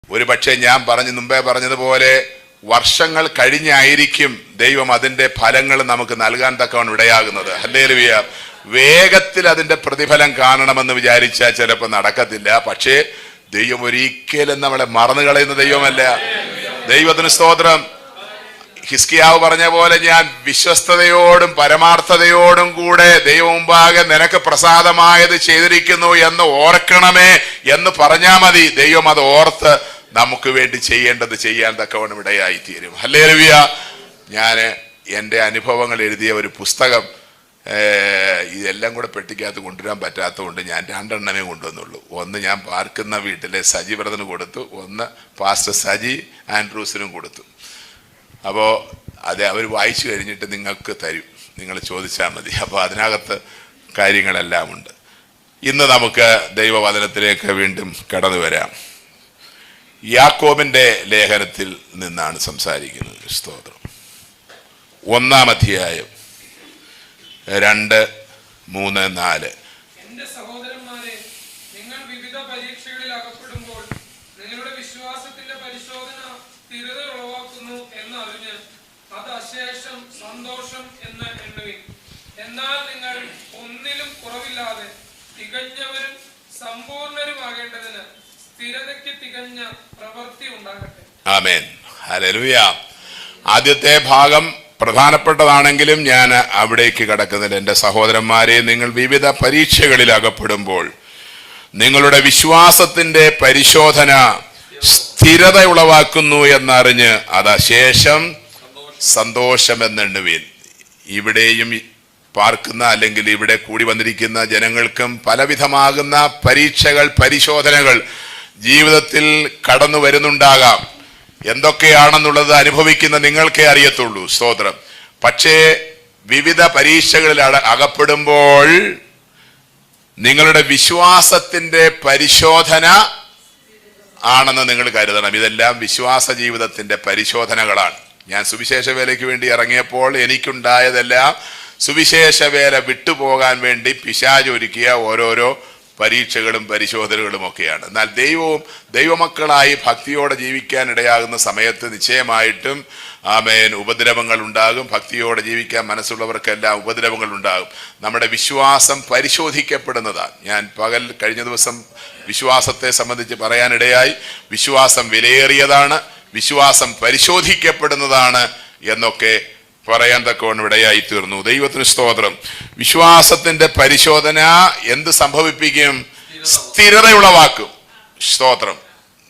ഒരു പക്ഷേ ഞാൻ മുമ്പേ പറഞ്ഞതുപോലെ വർഷങ്ങൾ കഴിഞ്ഞായിരിക്കും ദൈവം അതിന്റെ ഫലങ്ങൾ നമുക്ക് നൽകാൻ തക്കവണ്ണം ഇടയാകുന്നത്. ഹല്ലേലൂയ. വേഗത്തിൽ അതിന്റെ പ്രതിഫലം കാണണമെന്ന് വിചാരിച്ചാൽ ചിലപ്പോൾ നടക്കത്തില്ല. പക്ഷേ ദൈവം ഒരിക്കലും നമ്മളെ മറന്നു കളയുന്ന ദൈവമല്ല. ദൈവത്തിന് സ്തോത്രം. ഹിസ്കിയാവ് പറഞ്ഞ പോലെ ഞാൻ വിശ്വസ്തയോടും പരമാർത്ഥതയോടും കൂടെ ദൈവം മുമ്പാകെ നിനക്ക് പ്രസാദമായത് ചെയ്തിരിക്കുന്നു എന്ന് ഓർക്കണമേ എന്ന് പറഞ്ഞാൽ മതി. ദൈവം അത് ഓർത്ത് നമുക്ക് വേണ്ടി ചെയ്യേണ്ടത് ചെയ്യാൻ തക്കവണ്ണം ഇടയായി തീരും. ഹല്ലേലൂയ. ഞാൻ എൻ്റെ അനുഭവങ്ങൾ എഴുതിയ ഒരു പുസ്തകം ഇതെല്ലാം കൂടെ പെട്ടിക്കകത്ത് കൊണ്ടുവരാൻ പറ്റാത്തതുകൊണ്ട് ഞാൻ 2 എണ്ണമേ കൊണ്ടുവന്നുള്ളൂ. ഒന്ന് ഞാൻ പാർക്കുന്ന വീട്ടിലെ സജി ബ്രദറിന് കൊടുത്തു, ഒന്ന് പാസ്റ്റർ സജി ആൻഡ്രൂസിനും കൊടുത്തു. അപ്പോൾ അത് അവർ വായിച്ചു കഴിഞ്ഞിട്ട് നിങ്ങൾക്ക് തരും, നിങ്ങൾ ചോദിച്ചാൽ മതി. അപ്പോൾ അതിനകത്ത് കാര്യങ്ങളെല്ലാം ഉണ്ട്. ഇന്ന് നമുക്ക് ദൈവവചനത്തിലേക്ക് വീണ്ടും കടന്നു വരാം. യാക്കോബിന്റെ ലേഖനത്തിൽ നിന്നാണ് സംസാരിക്കുന്നത്. സ്തോത്രം. 1-ാം അധ്യായം 2, 3, 4. എന്റെ സഹോദരന്മാരെ, നിങ്ങൾ വിവിധ പരീക്ഷകളിൽ അകപ്പെടുമ്പോൾ നിങ്ങളുടെ വിശ്വാസത്തിന്റെ പരിശോധന സ്ഥിരത ഉളവാക്കുന്നു എന്നറിഞ്ഞ് അത് അശേഷം സന്തോഷം എന്ന് എണ്ണുവിൻ. എന്നാൽ നിങ്ങൾ ഒന്നിലും കുറവില്ലാതെ തികഞ്ഞവരും സമ്പൂർണരുമാകേണ്ടതിന് സ്ഥിരതയ്ക്ക് തികഞ്ഞ പ്രവൃത്തി ഉണ്ടാകട്ടെ. ആമേൻ. ഹല്ലേലൂയ. ആദ്യത്തെ ഭാഗം പ്രധാനപ്പെട്ടതാണെങ്കിലും ഞാൻ അവിടേക്ക് കടക്കുന്നില്ല. എൻ്റെ സഹോദരന്മാരെ, നിങ്ങൾ വിവിധ പരീക്ഷകളിൽ അകപ്പെടുമ്പോൾ നിങ്ങളുടെ വിശ്വാസത്തിന്റെ പരിശോധന സ്ഥിരത ഉളവാക്കുന്നു എന്നറിഞ്ഞ് അതശേഷം സന്തോഷമെന്നെണ്ണുവീൻ. ഇവിടെയും പാർക്കുന്ന അല്ലെങ്കിൽ ഇവിടെ കൂടി വന്നിരിക്കുന്ന ജനങ്ങൾക്കും പലവിധമാകുന്ന പരീക്ഷകൾ, പരിശോധനകൾ ജീവിതത്തിൽ കടന്നു വരുന്നുണ്ടാകാം. എന്തൊക്കെയാണെന്നുള്ളത് അനുഭവിക്കുന്ന നിങ്ങൾക്കേ അറിയത്തുള്ളൂ. സ്തോത്രം. പക്ഷേ വിവിധ പരീക്ഷകളിൽ അകപ്പെടുമ്പോൾ നിങ്ങളുടെ വിശ്വാസത്തിന്റെ പരിശോധന ആണെന്ന് നിങ്ങൾ കരുതണം. ഇതെല്ലാം വിശ്വാസ ജീവിതത്തിന്റെ പരിശോധനകളാണ്. ഞാൻ സുവിശേഷ വേലയ്ക്ക് വേണ്ടി ഇറങ്ങിയപ്പോൾ എനിക്കുണ്ടായതെല്ലാം സുവിശേഷ വേല വിട്ടുപോകാൻ വേണ്ടി പിശാച് ഒരുക്കിയ ഓരോരോ പരീക്ഷകളും പരിശോധനകളും ഒക്കെയാണ്. എന്നാൽ ദൈവമക്കളായി ഭക്തിയോടെ ജീവിക്കാൻ ഇടയാകുന്ന സമയത്ത് നിശ്ചയമായിട്ടും ആമേൻ ഉപദ്രവങ്ങൾ ഉണ്ടാകും. ഭക്തിയോടെ ജീവിക്കാൻ മനസ്സുള്ളവർക്കെല്ലാം ഉപദ്രവങ്ങൾ ഉണ്ടാകും. നമ്മുടെ വിശ്വാസം പരിശോധിക്കപ്പെടുന്നതാണ്. ഞാൻ കഴിഞ്ഞ ദിവസം വിശ്വാസത്തെ സംബന്ധിച്ച് പറയാനിടയായി. വിശ്വാസം വിലയേറിയതാണ്, വിശ്വാസം പരിശോധിക്കപ്പെടുന്നതാണ് എന്നൊക്കെ പറയാൻ തക്കവണ്ണം ഇടയായി തീർന്നു. ദൈവത്തിന് സ്തോത്രം. വിശ്വാസത്തിന്റെ പരിശോധന എന്ത് സംഭവിപ്പിക്കും? സ്ഥിരത ഉളവാക്കും. സ്തോത്രം.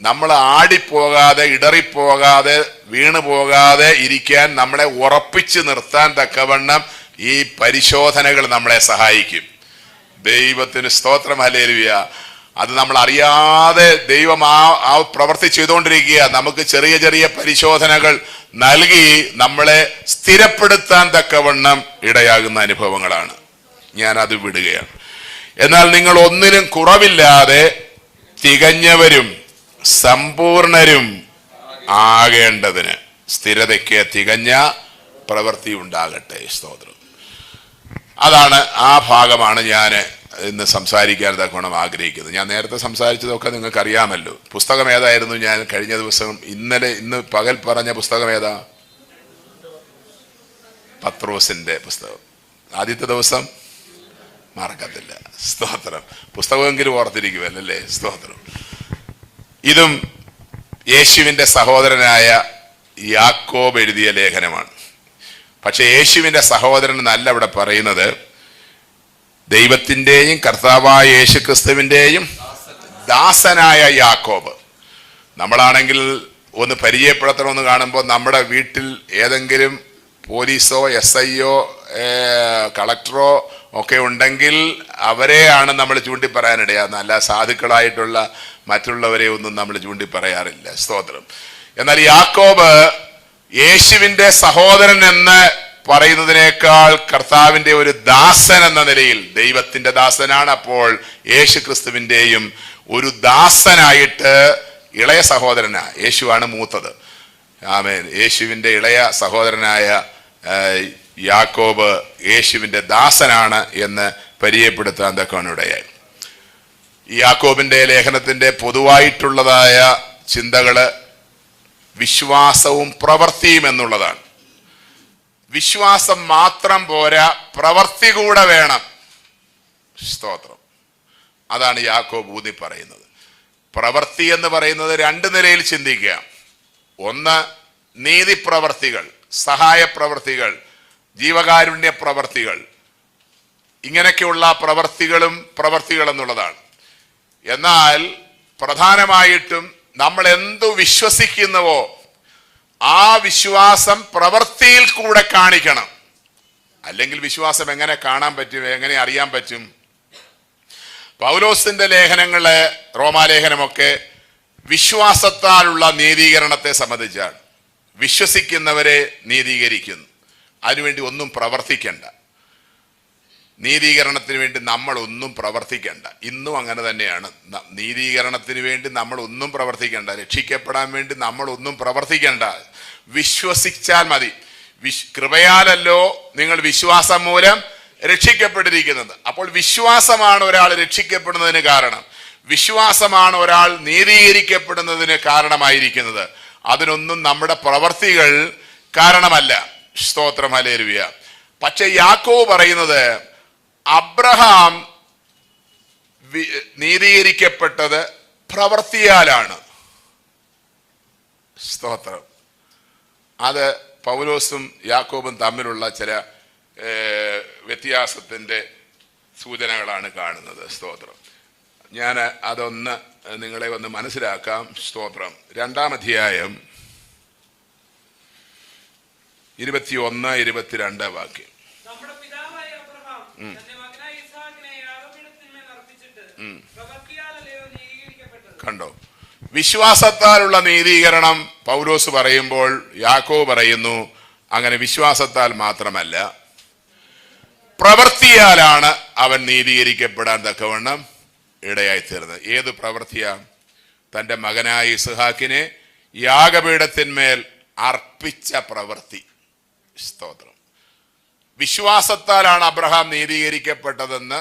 നമ്മൾ ആടിപ്പോകാതെ, ഇടറിപ്പോകാതെ, വീണു പോകാതെ ഇരിക്കാൻ നമ്മളെ ഉറപ്പിച്ചു നിർത്താൻ തക്കവണ്ണം ഈ പരിശോധനകൾ നമ്മളെ സഹായിക്കും. ദൈവത്തിന് സ്തോത്രം. ഹല്ലേലൂയ. അത് നമ്മൾ അറിയാതെ ദൈവം ആ പ്രവൃത്തി ചെയ്തുകൊണ്ടിരിക്കുക. നമുക്ക് ചെറിയ ചെറിയ പരിശോധനകൾ നൽകി നമ്മളെ സ്ഥിരപ്പെടുത്താൻ തക്കവണ്ണം ഇടയാകുന്ന അനുഭവങ്ങളാണ്. ഞാൻ അത് വിടുകയാണ്. എന്നാൽ നിങ്ങൾ ഒന്നിനും കുറവില്ലാതെ തികഞ്ഞവരും സമ്പൂർണരും ആകേണ്ടതിന് സ്ഥിരതയ്ക്ക് തികഞ്ഞ പ്രവൃത്തി ഉണ്ടാകട്ടെ. സ്തോത്രം. അതാണ്, ആ ഭാഗമാണ് ഞാൻ ഇന്ന് സംസാരിക്കാൻ തക്കവണ്ണം ആഗ്രഹിക്കുന്നത്. ഞാൻ നേരത്തെ സംസാരിച്ചതൊക്കെ നിങ്ങൾക്ക് അറിയാമല്ലോ. പുസ്തകം ഏതായിരുന്നു? ഞാൻ കഴിഞ്ഞ ദിവസം ഇന്ന് പകൽ പറഞ്ഞ പുസ്തകം ഏതാ? പത്രോസിന്റെ പുസ്തകം. ആദ്യത്തെ ദിവസം മറക്കത്തില്ല. സ്തോത്രം. പുസ്തകമെങ്കിലും ഓർത്തിരിക്കുമല്ലേ? സ്തോത്രം. ഇതും യേശുവിന്റെ സഹോദരനായ യാക്കോബ് എഴുതിയ ലേഖനമാണ്. പക്ഷെ യേശുവിന്റെ സഹോദരൻ എന്നല്ല ഇവിടെ പറയുന്നത്. ദൈവത്തിന്റെയും കർത്താവായ യേശുക്രിസ്തുവിന്റെയും ദാസനായ യാക്കോബ്. നമ്മളാണെങ്കിൽ ഒന്ന് പരിചയപ്പെടുത്തണമെന്ന് കാണുമ്പോൾ നമ്മുടെ വീട്ടിൽ ഏതെങ്കിലും പോലീസോ SIയോ കളക്ടറോ ഒക്കെ ഉണ്ടെങ്കിൽ അവരെയാണ് നമ്മൾ ചൂണ്ടിപ്പറയാനിടയാകുന്നത്. അല്ല സാധുക്കളായിട്ടുള്ള മറ്റുള്ളവരെ ഒന്നും നമ്മൾ ചൂണ്ടിപ്പറയാറില്ല. സ്തോത്രം. എന്നാൽ യാക്കോബ് യേശുവിന്റെ സഹോദരൻ എന്ന് പറയുന്നതിനേക്കാൾ കർത്താവിന്റെ ഒരു ദാസൻ എന്ന നിലയിൽ, ദൈവത്തിന്റെ ദാസനാണ്, അപ്പോൾ യേശു ക്രിസ്തുവിന്റെയും ഒരു ദാസനായിട്ട് ഇളയ സഹോദരനാ. യേശുവാണ് മൂത്തത്. ആമേൻ. യേശുവിന്റെ ഇളയ സഹോദരനായ യാക്കോബ് യേശുവിന്റെ ദാസനാണ് എന്ന് പരിചയപ്പെടുത്താൻ തക്കവണ്ണം ഇടയായി. ഈ യാക്കോബിന്റെ ലേഖനത്തിന്റെ പൊതുവായിട്ടുള്ളതായ ചിന്തകള് വിശ്വാസവും പ്രവൃത്തിയും എന്നുള്ളതാണ്. വിശ്വാസം മാത്രം പോരാ, പ്രവൃത്തി കൂടെ വേണം. സ്തോത്രം. അതാണ് യാക്കോബ് ഊന്നി പറയുന്നത്. പ്രവൃത്തി എന്ന് പറയുന്നത് രണ്ട് നിലയിൽ ചിന്തിക്കുക. ഒന്ന്, നീതിപ്രവർത്തികൾ, സഹായ പ്രവർത്തികൾ, ജീവകാരുണ്യ പ്രവർത്തികൾ, ഇങ്ങനെയൊക്കെയുള്ള പ്രവർത്തികൾ എന്നുള്ളതാണ്. എന്നാൽ പ്രധാനമായിട്ടും നമ്മൾ എന്തു വിശ്വസിക്കുന്നുവോ ആ വിശ്വാസം പ്രവൃത്തിയിൽ കൂടെ കാണിക്കണം. അല്ലെങ്കിൽ വിശ്വാസം എങ്ങനെ കാണാൻ പറ്റും, എങ്ങനെ അറിയാൻ പറ്റും? പൗലോസിന്റെ ലേഖനങ്ങള്, റോമാലേഖനമൊക്കെ വിശ്വാസത്താലുള്ള നീതീകരണത്തെ സംബന്ധിച്ചാണ്. വിശ്വസിക്കുന്നവരെ നീതീകരിക്കുന്നു. അതിനുവേണ്ടി ഒന്നും പ്രവർത്തിക്കണ്ട. നീതീകരണത്തിന് വേണ്ടി നമ്മൾ ഒന്നും പ്രവർത്തിക്കണ്ട. ഇന്നും അങ്ങനെ തന്നെയാണ്. നീതീകരണത്തിന് വേണ്ടി നമ്മൾ ഒന്നും പ്രവർത്തിക്കണ്ട. രക്ഷിക്കപ്പെടാൻ വേണ്ടി നമ്മൾ ഒന്നും പ്രവർത്തിക്കണ്ട. വിശ്വസിച്ചാൽ മതി. കൃപയാലല്ലോ നിങ്ങൾ വിശ്വാസം മൂലം രക്ഷിക്കപ്പെട്ടിരിക്കുന്നത്. അപ്പോൾ വിശ്വാസമാണ് ഒരാൾ രക്ഷിക്കപ്പെടുന്നതിന് കാരണം. വിശ്വാസമാണ് ഒരാൾ നീതീകരിക്കപ്പെടുന്നതിന് കാരണമായിരിക്കുന്നത്. അതിനൊന്നും നമ്മുടെ പ്രവർത്തികൾ കാരണമല്ല. സ്തോത്രം, ഹല്ലേലൂയ. പക്ഷെ യാക്കോബ് പറയുന്നത് അബ്രഹാം നീതീകരിക്കപ്പെട്ടത് പ്രവൃത്തിയാലാണ്. സ്തോത്രം. അത് പൗലോസും യാക്കോബും തമ്മിലുള്ള ചില വ്യത്യാസത്തിന്റെ സൂചനകളാണ് കാണുന്നത്. സ്തോത്രം. ഞാൻ അതൊന്ന് നിങ്ങളെ ഒന്ന് മനസ്സിലാക്കാം. സ്തോത്രം. 2-ാം അധ്യായം 21-22 വാക്യം. കണ്ടോ? വിശ്വാസത്താലുള്ള നീതീകരണം പൗലോസ് പറയുമ്പോൾ യാക്കോബ് പറയുന്നു അങ്ങനെ വിശ്വാസത്താൽ മാത്രമല്ല, പ്രവൃത്തിയാലാണ് അവൻ നീതീകരിക്കപ്പെടാൻ തക്കവണ്ണം ഇടയായിത്തീർന്നത്. ഏത് പ്രവൃത്തിയാ? തൻ്റെ മകനായ ഇസ്ഹാക്കിനെ യാഗപീഠത്തിന്മേൽ അർപ്പിച്ച പ്രവൃത്തി. സ്തോത്രം. വിശ്വാസത്താലാണ് അബ്രഹാം നീതീകരിക്കപ്പെട്ടതെന്ന്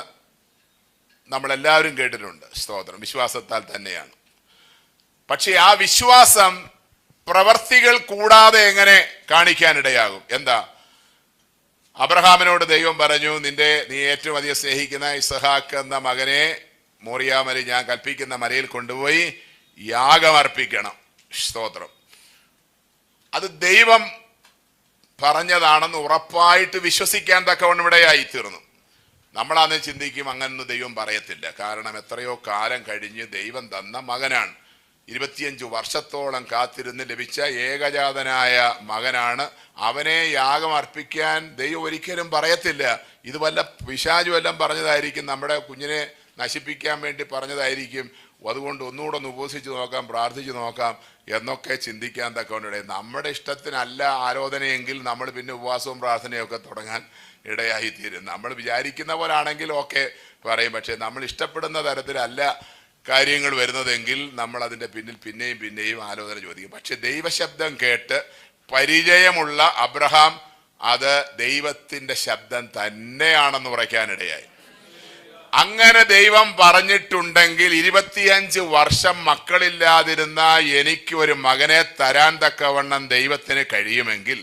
നമ്മളെല്ലാവരും കേട്ടിട്ടുണ്ട്. സ്തോത്രം. വിശ്വാസത്താൽ തന്നെയാണ്. പക്ഷെ ആ വിശ്വാസം പ്രവർത്തികൾ കൂടാതെ എങ്ങനെ കാണിക്കാനിടയാകും? എന്താ? അബ്രഹാമിനോട് ദൈവം പറഞ്ഞു, നീ ഏറ്റവും അധികം സ്നേഹിക്കുന്ന ഇസ്ഹാക്ക് എന്ന മകനെ മോറിയാമലയിൽ ഞാൻ കൽപ്പിക്കുന്ന മലയിൽ കൊണ്ടുപോയി യാഗം അർപ്പിക്കണം. സ്തോത്രം. അത് ദൈവം പറഞ്ഞതാണെന്ന് ഉറപ്പായിട്ട് വിശ്വസിക്കാൻ തക്കവണ്ണം ഇടയായി തീർന്നു. നമ്മളന്ന് ചിന്തിക്കും അങ്ങനൊന്നും ദൈവം പറയത്തില്ല. കാരണം എത്രയോ കാലം കഴിഞ്ഞ് ദൈവം തന്ന മകനാണ്. 25 വർഷത്തോളം കാത്തിരുന്ന് ലഭിച്ച ഏകജാതനായ മകനാണ്. അവനെ യാഗം അർപ്പിക്കാൻ ദൈവം ഒരിക്കലും പറയത്തില്ല. ഇത് വല്ല പിശാചു വല്ലതും പറഞ്ഞതായിരിക്കും, നമ്മുടെ കുഞ്ഞിനെ നശിപ്പിക്കാൻ വേണ്ടി പറഞ്ഞതായിരിക്കും. അതുകൊണ്ട് ഒന്നുകൂടെ ഒന്ന് ഉപവസിച്ച് നോക്കാം, പ്രാർത്ഥിച്ചു നോക്കാം എന്നൊക്കെ ചിന്തിക്കാൻ തക്കവണ്ണം നമ്മുടെ ഇഷ്ടത്തിനല്ല ആലോചനയെങ്കിൽ നമ്മൾ പിന്നെ ഉപവാസവും പ്രാർത്ഥനയും ഒക്കെ തുടങ്ങാൻ ഇടയായിത്തീരും. നമ്മൾ വിചാരിക്കുന്ന പോലാണെങ്കിൽ ഓക്കെ പറയും. പക്ഷെ നമ്മൾ ഇഷ്ടപ്പെടുന്ന തരത്തിലല്ല കാര്യങ്ങൾ വരുന്നതെങ്കിൽ നമ്മൾ അതിൻ്റെ പിന്നിൽ പിന്നെയും ആലോചന ചോദിക്കും. പക്ഷെ ദൈവശബ്ദം കേട്ട് പരിചയമുള്ള അബ്രഹാം അത് ദൈവത്തിൻ്റെ ശബ്ദം തന്നെയാണെന്ന് ഉറയ്ക്കാനിടയായി. അങ്ങനെ ദൈവം പറഞ്ഞിട്ടുണ്ടെങ്കിൽ 25 വർഷം മക്കളില്ലാതിരുന്ന എനിക്ക് ഒരു മകനെ തരാൻ തക്കവണ്ണം ദൈവത്തിന് കഴിയുമെങ്കിൽ,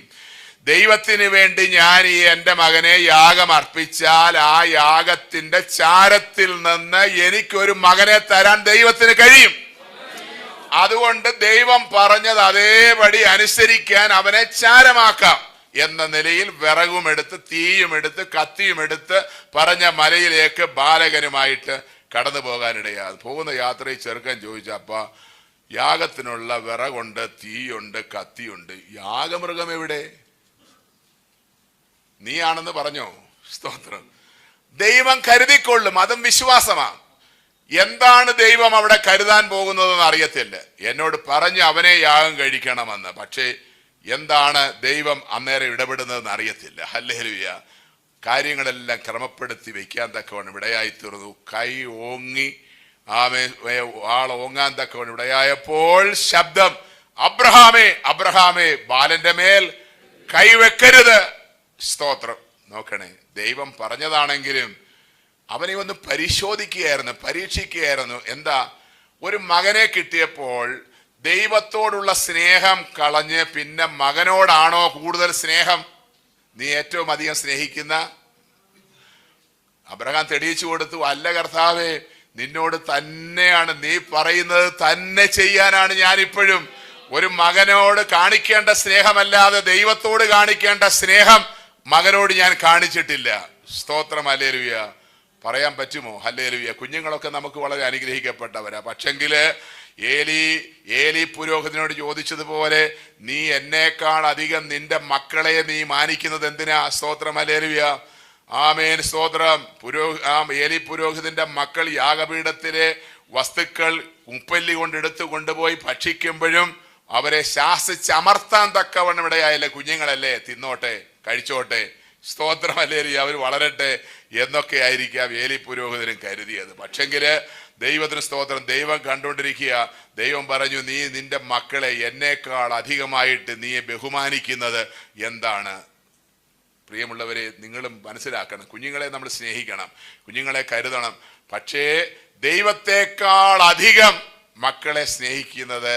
ദൈവത്തിന് വേണ്ടി ഞാൻ എൻ്റെ മകനെ യാഗം അർപ്പിച്ചാൽ ആ യാഗത്തിന്റെ ചാരത്തിൽ നിന്ന് എനിക്കൊരു മകനെ തരാൻ ദൈവത്തിന് കഴിയും. അതുകൊണ്ട് ദൈവം പറഞ്ഞത് അതേപടി അനുസരിക്കാൻ അവനെ ചാരമാക്കാം എന്ന നിലയിൽ വിറകുമെടുത്ത് തീയുമെടുത്ത് കത്തിയുമെടുത്ത് പറഞ്ഞ മലയിലേക്ക് ബാലകനുമായിട്ട് കടന്നു പോകാനിടയാ. പോകുന്ന യാത്രയിൽ ചെറുക്കൻ ചോദിച്ചു, അപ്പ യാഗത്തിനുള്ള വിറകുണ്ട്, തീയുണ്ട്, കത്തിയുണ്ട്, യാഗമൃഗം എവിടെ? നീയാണെന്ന് പറഞ്ഞോ? സ്തോത്രം. ദൈവം കരുതിക്കൊള്ളും. അതും വിശ്വാസമാണ്. എന്താണ് ദൈവം അവിടെ കരുതാൻ പോകുന്നതെന്ന് അറിയത്തില്ല. എന്നോട് പറഞ്ഞു അവനെ യാഗം കഴിക്കണമെന്ന്. പക്ഷേ എന്താണ് ദൈവം അന്നേരം ഇടപെടുന്നതെന്ന് അറിയത്തില്ല. ഹല്ലേലൂയ. കാര്യങ്ങളെല്ലാം ക്രമപ്പെടുത്തി വെക്കാൻ തക്കവണ്ണം ഇടയായി തീർന്നു. കൈ ഓങ്ങി ആൾ ഓങ്ങാൻ തക്കവണ്ണം ഇടയായപ്പോൾ ശബ്ദം, അബ്രഹാമേ അബ്രഹാമേ, ബാലന്റെ മേൽ കൈവെക്കരുത്. സ്തോത്രം. നോക്കണേ, ദൈവം പറഞ്ഞതാണെങ്കിലും അവനെ ഒന്ന് പരിശോധിക്കുകയായിരുന്നു, പരീക്ഷിക്കുകയായിരുന്നു. എന്താ? ഒരു മകനെ കിട്ടിയപ്പോൾ ദൈവത്തോടുള്ള സ്നേഹം കളഞ്ഞ് പിന്നെ മകനോടാണോ കൂടുതൽ സ്നേഹം? നീ ഏറ്റവും അധികം സ്നേഹിക്കുന്ന? അബ്രഹാം തെളിയിച്ചു കൊടുത്തു, അല്ല കർത്താവേ, നിന്നോട് തന്നെയാണ്, നീ പറയുന്നത് തന്നെ ചെയ്യാനാണ് ഞാൻ ഇപ്പോഴും. ഒരു മകനോട് കാണിക്കേണ്ട സ്നേഹമല്ലാതെ ദൈവത്തോട് കാണിക്കേണ്ട സ്നേഹം മകനോട് ഞാൻ കാണിച്ചിട്ടില്ല. സ്തോത്രം, ഹല്ലേലൂയ. പറയാൻ പറ്റുമോ? ഹല്ലേലൂയ. കുഞ്ഞുങ്ങളൊക്കെ നമുക്ക് വളരെ അനുഗ്രഹിക്കപ്പെട്ടവരാ. പക്ഷെങ്കില് ഏലി പുരോഹിതനോട് ചോദിച്ചതുപോലെ, നീ എന്നേക്കാൾ അധികം നിന്റെ മക്കളെ നീ മാനിക്കുന്നത് എന്തിനാ? സ്തോത്രം, ഹല്ലേലൂയ. ആമേൻ, സ്തോത്രം. ഏലി പുരോഹിതന്റെ മക്കൾ യാഗപീഠത്തിലെ വസ്തുക്കൾ ഉപ്പല്ലി കൊണ്ടെടുത്ത് കൊണ്ടുപോയി ഭക്ഷിക്കുമ്പോഴും അവരെ ശാസിച്ചമർത്താൻ തക്കവണ്ണം ഇടയായില്ലേ? കുഞ്ഞുങ്ങളല്ലേ, തിന്നോട്ടെ, കഴിച്ചോട്ടെ, സ്തോത്രം, ഹല്ലേലൂയ, അവർ വളരട്ടെ എന്നൊക്കെ ആയിരിക്കാം ഏലി പുരോഹിതനും കരുതിയത്. പക്ഷെങ്കില് ദൈവത്തിന് സ്തോത്രം, ദൈവം കണ്ടുകൊണ്ടിരിക്കുക. ദൈവം പറഞ്ഞു, നീ നിന്റെ മക്കളെ എന്നേക്കാൾ അധികമായിട്ട് നീ ബഹുമാനിക്കുന്നത് എന്താണ്? പ്രിയമുള്ളവരെ, നിങ്ങളും മനസ്സിലാക്കണം, കുഞ്ഞുങ്ങളെ നമ്മൾ സ്നേഹിക്കണം, കുഞ്ഞുങ്ങളെ കരുതണം. പക്ഷേ ദൈവത്തെക്കാൾ അധികം മക്കളെ സ്നേഹിക്കുന്നത്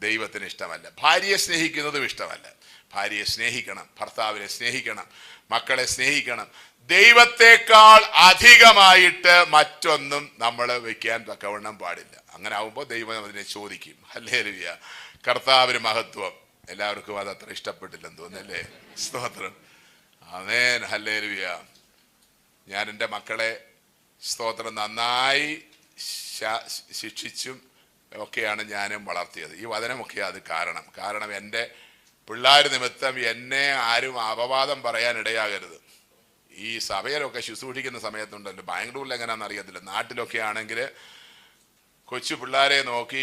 ദൈവത്തിന് ഇഷ്ടമല്ല. ഭാര്യയെ സ്നേഹിക്കുന്നതും ഇഷ്ടമല്ല. ഭാര്യയെ സ്നേഹിക്കണം, ഭർത്താവിനെ സ്നേഹിക്കണം, മക്കളെ സ്നേഹിക്കണം. ദൈവത്തെക്കാൾ അധികമായിട്ട് മറ്റൊന്നും നമ്മൾ വെക്കാൻ തക്കവണ്ണം പാടില്ല. അങ്ങനെ ആവുമ്പോൾ ദൈവം അതിനെ ചോദിക്കും. ഹല്ലേലൂയ. കർത്താവിന് മഹത്വം. എല്ലാവർക്കും അത് അത്ര ഇഷ്ടപ്പെട്ടില്ലെന്ന് തോന്നുന്നല്ലേ? സ്തോത്രം, ആമേൻ, ഹല്ലേലൂയ. ഞാൻ എൻ്റെ മക്കളെ സ്തോത്രം നന്നായി ശിക്ഷിച്ചും ഒക്കെയാണ് ഞാനും വളർത്തിയത്. ഈ വചനമൊക്കെ അത് കാരണം എൻ്റെ പിള്ളേർ നിമിത്തം എന്നെ ആരും അപവാദം പറയാൻ ഇടയാകരുത്. ഈ സഭയിലൊക്കെ ശുശ്രൂഷിക്കുന്ന സമയത്തുണ്ടല്ലോ, ബാംഗ്ലൂരിൽ എങ്ങനെയാണെന്ന് അറിയത്തില്ല, നാട്ടിലൊക്കെ ആണെങ്കിൽ കൊച്ചു പിള്ളേരെ നോക്കി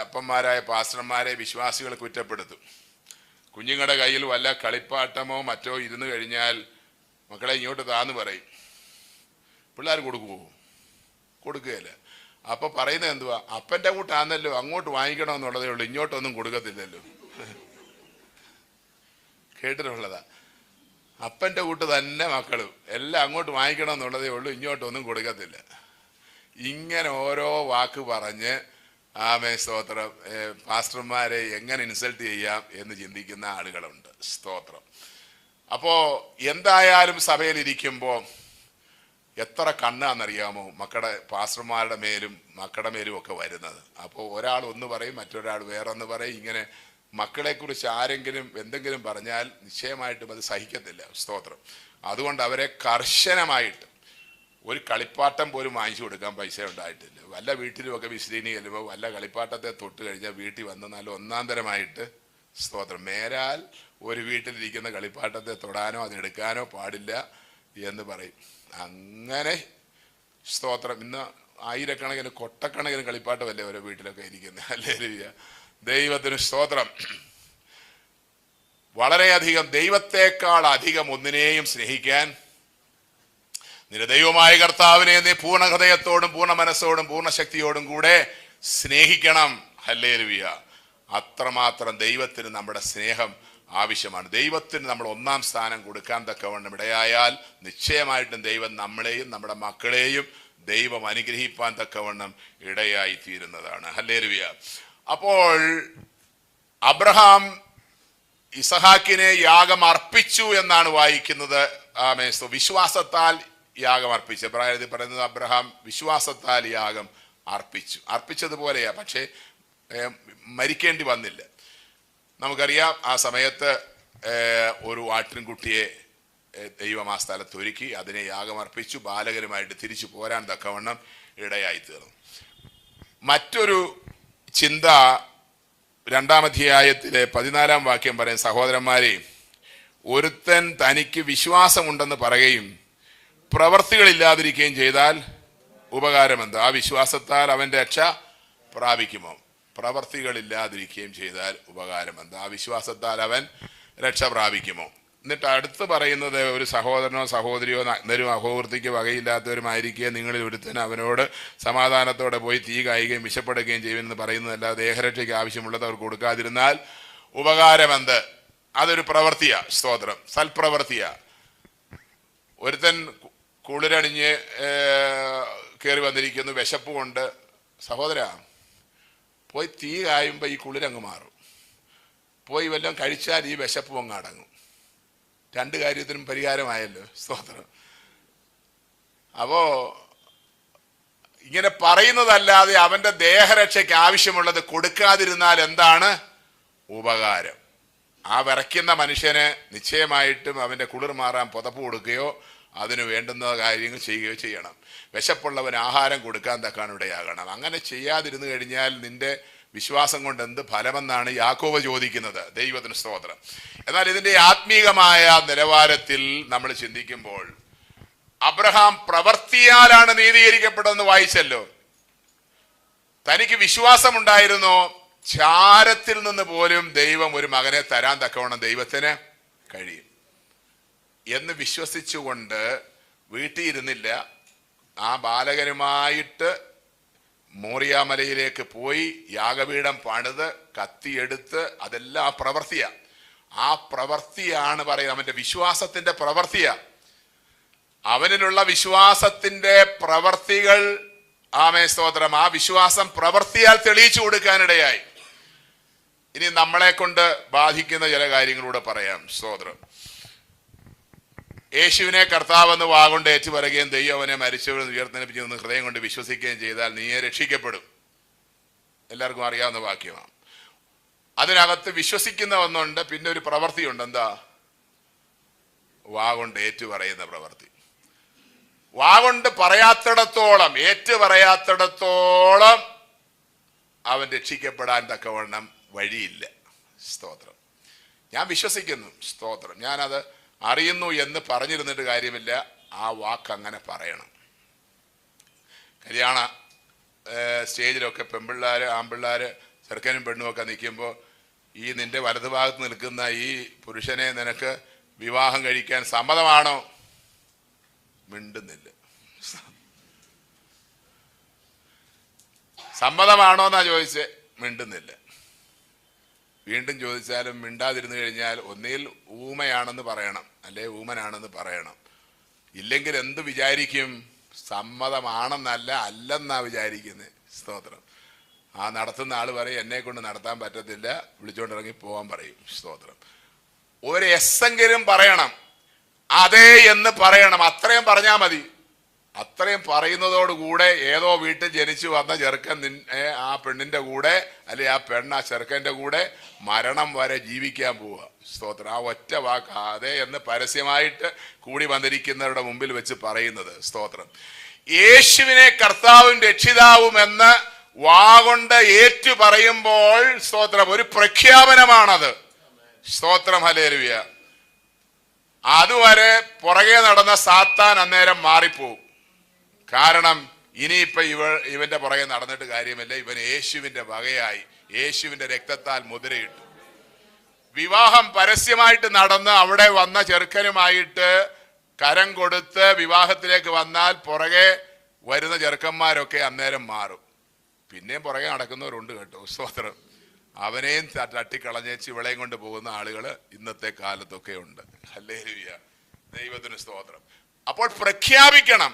അപ്പന്മാരായ പാസ്റ്റർമാരെ വിശ്വാസികൾ കുറ്റപ്പെടുത്തും. കുഞ്ഞുങ്ങളുടെ കയ്യിൽ വല്ല കളിപ്പാട്ടമോ മറ്റോ ഇരുന്ന് കഴിഞ്ഞാൽ മക്കളെ ഇങ്ങോട്ട് താന്ന് പറയും. പിള്ളേർ കൊടുക്കുമോ? കൊടുക്കുകയില്ല. അപ്പൊ പറയുന്നത് എന്തുവാ? അപ്പൻ്റെ കൂട്ടാന്നല്ലോ, അങ്ങോട്ട് വാങ്ങിക്കണമെന്നുള്ളതേ ഉള്ളൂ, ഇങ്ങോട്ടൊന്നും കൊടുക്കത്തില്ലല്ലോ. കേട്ടിട്ടുള്ളതാ. അപ്പൻ്റെ കൂട്ട് തന്നെ മക്കളും എല്ലാം അങ്ങോട്ട് വാങ്ങിക്കണമെന്നുള്ളതേ ഉള്ളൂ, ഇങ്ങോട്ടൊന്നും കൊടുക്കത്തില്ല. ഇങ്ങനെ ഓരോ വാക്ക് പറഞ്ഞ് ആമേ, സ്തോത്രം, പാസ്റ്റർമാരെ എങ്ങനെ ഇൻസൾട്ട് ചെയ്യാം എന്ന് ചിന്തിക്കുന്ന ആളുകളുണ്ട്. സ്തോത്രം. അപ്പോ എന്തായാലും സഭയിലിരിക്കുമ്പോൾ എത്ര കണ്ണാന്നറിയാമോ മക്കളുടെ പാസ്റ്റർമാരുടെ മേലും മക്കളുടെ മേലും ഒക്കെ വരുന്നത്. അപ്പോൾ ഒരാൾ ഒന്ന് പറയും, മറ്റൊരാൾ വേറൊന്ന് പറയും. ഇങ്ങനെ മക്കളെക്കുറിച്ച് ആരെങ്കിലും എന്തെങ്കിലും പറഞ്ഞാൽ നിശ്ചയമായിട്ടും അത് സഹിക്കത്തില്ല. സ്തോത്രം. അതുകൊണ്ട് അവരെ കർശനമായിട്ട് ഒരു കളിപ്പാട്ടം പോലും വാങ്ങിച്ചു കൊടുക്കാൻ പൈസ ഉണ്ടായിട്ടില്ല. വല്ല വീട്ടിലുമൊക്കെ വിസിറ്റിന് ചെല്ലുമ്പോൾ വല്ല കളിപ്പാട്ടത്തെ തൊട്ട് കഴിഞ്ഞാൽ വീട്ടിൽ വന്ന് നല്ല ഒന്നാം തരമായിട്ട്, സ്തോത്രം, മേലാൽ ഒരു വീട്ടിലിരിക്കുന്ന കളിപ്പാട്ടത്തെ തൊടാനോ അതിനെടുക്കാനോ പാടില്ല എന്ന് പറയും. അങ്ങനെ സ്തോത്രം, ഇന്ന് ആയിരക്കണക്കിന് കൊട്ടക്കണക്കിന് കളിപ്പാട്ടമല്ലേ ഓരോ വീട്ടിലൊക്കെ ഇരിക്കുന്നത്. ഹല്ലേലൂയ. ദൈവത്തിന് സ്തോത്രം. വളരെയധികം, ദൈവത്തെക്കാൾ അധികം ഒന്നിനെയും സ്നേഹിക്കാൻ നിന്റെ ദൈവമായ കർത്താവിനെ നീ പൂർണ്ണ ഹൃദയത്തോടും പൂർണ്ണ മനസ്സോടും പൂർണ്ണ ശക്തിയോടും കൂടെ സ്നേഹിക്കണം. ഹല്ലേലൂയ. അത്രമാത്രം ദൈവത്തിന് നമ്മുടെ സ്നേഹം ആവശ്യമാണ്. ദൈവത്തിന് നമ്മൾ ഒന്നാം സ്ഥാനം കൊടുക്കാൻ തക്കവണ്ണം ഇടയായാൽ നിശ്ചയമായിട്ടും ദൈവം നമ്മളെയും നമ്മുടെ മക്കളെയും ദൈവം അനുഗ്രഹിപ്പാൻ തക്കവണ്ണം ഇടയായി തീരുന്നതാണ്. ഹല്ലേലൂയ. അപ്പോൾ അബ്രഹാം ഇസഹാക്കിനെ യാഗം അർപ്പിച്ചു എന്നാണ് വായിക്കുന്നത്. ആമേൻ. വിശ്വാസത്താൽ യാഗം അർപ്പിച്ചു. എബ്രായത്തിൽ പറയുന്നത് അബ്രഹാം വിശ്വാസത്താൽ യാഗം അർപ്പിച്ചതുപോലെയാ, പക്ഷേ മരിക്കേണ്ടി വന്നില്ല. നമുക്കറിയാം, ആ സമയത്ത് ഒരു ആട്ടിൻകുട്ടിയെ ദൈവം ആ സ്ഥലത്ത് ഒരുക്കി അതിനെ യാഗം അർപ്പിച്ചു. ബാലകരുമായിട്ട് തിരിച്ചു പോരാൻ തക്കവണ്ണം ഇടയായി തീർന്നു. മറ്റൊരു ചിന്ത 2-ാം അധ്യായത്തിലെ 14-ാം വാക്യം പറയും, സഹോദരന്മാരെ, ഒരുത്തൻ തനിക്ക് വിശ്വാസമുണ്ടെന്ന് പറയുകയും പ്രവർത്തികളില്ലാതിരിക്കുകയും ചെയ്താൽ ഉപകാരമെന്ത്? ആ വിശ്വാസത്താൽ അവൻ രക്ഷ പ്രാപിക്കുമോ? പ്രവർത്തികളില്ലാതിരിക്കുകയും ചെയ്താൽ ഉപകാരമെന്ത്? ആ വിശ്വാസത്താൽ അവൻ രക്ഷ പ്രാപിക്കുമോ? എന്നിട്ട് അടുത്ത് പറയുന്നത്, ഒരു സഹോദരനോ സഹോദരിയോ നഗ്നരും അഹോവൃത്തിക്ക് വകയില്ലാത്തവരുമായിരിക്കുക നിങ്ങളിൽ ഒരുത്തൻ അവനോട് സമാധാനത്തോടെ പോയി തീ കായുകയും വിശപ്പെടുകയും ചെയ്യുമെന്ന് പറയുന്നതല്ല, ദേഹരക്ഷയ്ക്ക് ആവശ്യമുള്ളത് അവർ കൊടുക്കാതിരുന്നാൽ ഉപകാരമെന്ത്? അതൊരു പ്രവൃത്തിയാ. സ്തോത്രം, സൽപ്രവൃത്തിയാ. ഒരുത്തൻ കുളിരണിഞ്ഞ് കയറി വന്നിരിക്കുന്നു, വിശപ്പ് കൊണ്ട്. സഹോദരാ, പോയി തീ കായുമ്പോൾ ഈ കുളിരങ്ങ് മാറും. പോയി വല്ലതും കഴിച്ചാൽ ഈ വിശപ്പ് അങ്ങ് അടങ്ങും. രണ്ട് കാര്യത്തിനും പരിഹാരമായല്ലോ. സ്തോത്രം. അപ്പോ ഇങ്ങനെ പറയുന്നതല്ലാതെ അവന്റെ ദേഹരക്ഷയ്ക്ക് ആവശ്യമുള്ളത് കൊടുക്കാതിരുന്നാൽ എന്താണ് ഉപകാരം? ആ വിറയ്ക്കുന്ന മനുഷ്യന് നിശ്ചയമായിട്ടും അവന്റെ കുളിർ മാറാൻ പുതപ്പ് കൊടുക്കുകയോ അതിന് വേണ്ടുന്ന കാര്യങ്ങൾ ചെയ്യുകയോ ചെയ്യണം. വിശപ്പുള്ളവന് ആഹാരം കൊടുക്കാൻ തക്കാണ് ഇടയാകണം. അങ്ങനെ ചെയ്യാതിരുന്നു കഴിഞ്ഞാൽ നിന്റെ വിശ്വാസം കൊണ്ട് എന്ത് ഫലമെന്നാണ് യാക്കോബ് ചോദിക്കുന്നത്. ദൈവത്തിന് സ്തോത്രം. എന്നാൽ ഇതിന്റെ ആത്മീകമായ നിലവാരത്തിൽ നമ്മൾ ചിന്തിക്കുമ്പോൾ അബ്രഹാം പ്രവർത്തിയാലാണ് നീതീകരിക്കപ്പെട്ടതെന്ന് വായിച്ചല്ലോ. തനിക്ക് വിശ്വാസമുണ്ടായിരുന്നോ? ചാരത്തിൽ നിന്ന് പോലും ദൈവം ഒരു മകനെ തരാൻ തക്കവണ്ണം ദൈവത്തിന് കഴിയും എന്ന് വിശ്വസിച്ചുകൊണ്ട് വീട്ടിയിരുന്നില്ല. ആ ബാലകരുമായിട്ട് മോറിയാമലയിലേക്ക് പോയി യാഗപീഠം പണിത് കത്തിയെടുത്ത് അതെല്ലാം ആ പ്രവൃത്തിയാ. ആ പ്രവൃത്തിയാണ് പറയുന്നത്, അവന്റെ വിശ്വാസത്തിന്റെ പ്രവൃത്തിയാ. അവനിലുള്ള വിശ്വാസത്തിന്റെ പ്രവർത്തികൾ, ആമേൻ സ്തോത്രം, ആ വിശ്വാസം പ്രവൃത്തിയാൽ തെളിയിച്ചു കൊടുക്കാനിടയായി. ഇനി നമ്മളെ കൊണ്ട് ബാധിക്കുന്ന ചില കാര്യങ്ങളൂടെ പറയാം. സ്തോത്രം. യേശുവിനെ കർത്താവെന്ന് വാഗൊണ്ട് ഏറ്റുപറയുകയും ദൈവം അവനെ മരിച്ചവരിൽ ഉയർത്തെഴുന്നേൽപ്പിച്ചെന്ന് ഹൃദയം കൊണ്ട് വിശ്വസിക്കുകയും ചെയ്താൽ നീയെ രക്ഷിക്കപ്പെടും. എല്ലാവർക്കും അറിയാവുന്ന വാക്യമാണ്. അതിനകത്ത് വിശ്വസിക്കുന്ന ഒന്നുണ്ട്, പിന്നെ ഒരു പ്രവൃത്തിയുണ്ട്. എന്താ? വാഗൊണ്ട് ഏറ്റുപറയുന്ന പ്രവൃത്തി. വാഗൊണ്ട് പറയാത്തിടത്തോളം, ഏറ്റു പറയാത്തിടത്തോളം അവൻ രക്ഷിക്കപ്പെടാൻ തക്കവണ്ണം വഴിയില്ല. സ്തോത്രം. ഞാൻ വിശ്വസിക്കുന്നു. സ്തോത്രം. ഞാനത് അറിയുന്നു എന്ന് പറഞ്ഞിരുന്നിട്ട് കാര്യമില്ല. ആ വാക്ക് അങ്ങനെ പറയണം. കല്യാണ സ്റ്റേജിലൊക്കെ പെൺപിള്ളേർ, ആൺപിള്ളേർ, ചെറുക്കനും പെണ്ണുമൊക്കെ നിൽക്കുമ്പോൾ ഈ നിന്റെ വലതുഭാഗത്ത് നിൽക്കുന്ന ഈ പുരുഷനെ നിനക്ക് വിവാഹം കഴിക്കാൻ സമ്മതമാണോ? മിണ്ടുന്നില്ല. സമ്മതമാണോ എന്നാ ചോദിച്ചേ, മിണ്ടുന്നില്ല. വീണ്ടും ചോദിച്ചാലും മിണ്ടാതിരുന്നു കഴിഞ്ഞാൽ ഒന്നിൽ ഊമയാണെന്ന് പറയണം, അല്ലെ ഊമനാണെന്ന് പറയണം. ഇല്ലെങ്കിൽ എന്ത് വിചാരിക്കും? സമ്മതമാണെന്നല്ല, അല്ലെന്നാ വിചാരിക്കുന്നത്. സ്തോത്രം. ആ നടത്തുന്ന ആള് പറയും എന്നെ കൊണ്ട് നടത്താൻ പറ്റത്തില്ല, വിളിച്ചോണ്ടിറങ്ങി പോകാൻ പറയും. സ്തോത്രം. ഒരു എസ്സെങ്കിലും പറയണം, അതെ എന്ന് പറയണം. അത്രയും പറഞ്ഞാൽ മതി. അത്രയും പറയുന്നതോടുകൂടെ ഏതോ വീട്ടിൽ ജനിച്ചു വന്ന ചെറുക്കൻ ആ പെണ്ണിന്റെ കൂടെ, അല്ലെ ആ പെണ്ണ് ആ ചെറുക്കന്റെ കൂടെ മരണം വരെ ജീവിക്കാൻ പോവുക. സ്തോത്രം. ആ ഒറ്റ വാക്ക് അതെ എന്ന് പരസ്യമായിട്ട് കൂടി വന്നിരിക്കുന്നവരുടെ മുമ്പിൽ വെച്ച് പറയുന്നത്. സ്തോത്രം. യേശുവിനെ കർത്താവും രക്ഷിതാവും എന്ന് വാഗൊണ്ട് ഏറ്റു പറയുമ്പോൾ, സ്തോത്രം, ഒരു പ്രഖ്യാപനമാണത്. സ്തോത്രം. ഹല്ലേലൂയ. അതുവരെ പുറകെ നടന്ന സാത്താൻ അന്നേരം മാറിപ്പോവും. കാരണം ഇനിയിപ്പൊ ഇവന്റെ പുറകെ നടന്നിട്ട് കാര്യമില്ല. ഇവൻ യേശുവിന്റെ വകയായി, യേശുവിന്റെ രക്തത്താൽ മുദ്രയിട്ടു. വിവാഹം പരസ്യമായിട്ട് നടന്ന് അവിടെ വന്ന ചെറുക്കനുമായിട്ട് കരം കൊടുത്ത് വിവാഹത്തിലേക്ക് വന്നാൽ പുറകെ വരുന്ന ചെറുക്കന്മാരൊക്കെ അന്നേരം മാറും. പിന്നെയും പുറകെ നടക്കുന്നവരുണ്ട് കേട്ടോ. സ്തോത്രം. അവനെയും തട്ടിക്കളഞ്ഞേച്ച് ഇവളെയും കൊണ്ട് പോകുന്ന ആളുകൾ ഇന്നത്തെ കാലത്തൊക്കെ ഉണ്ട്. ഹല്ലേലൂയ. ദൈവത്തിന് സ്തോത്രം. അപ്പോൾ പ്രഖ്യാപിക്കണം,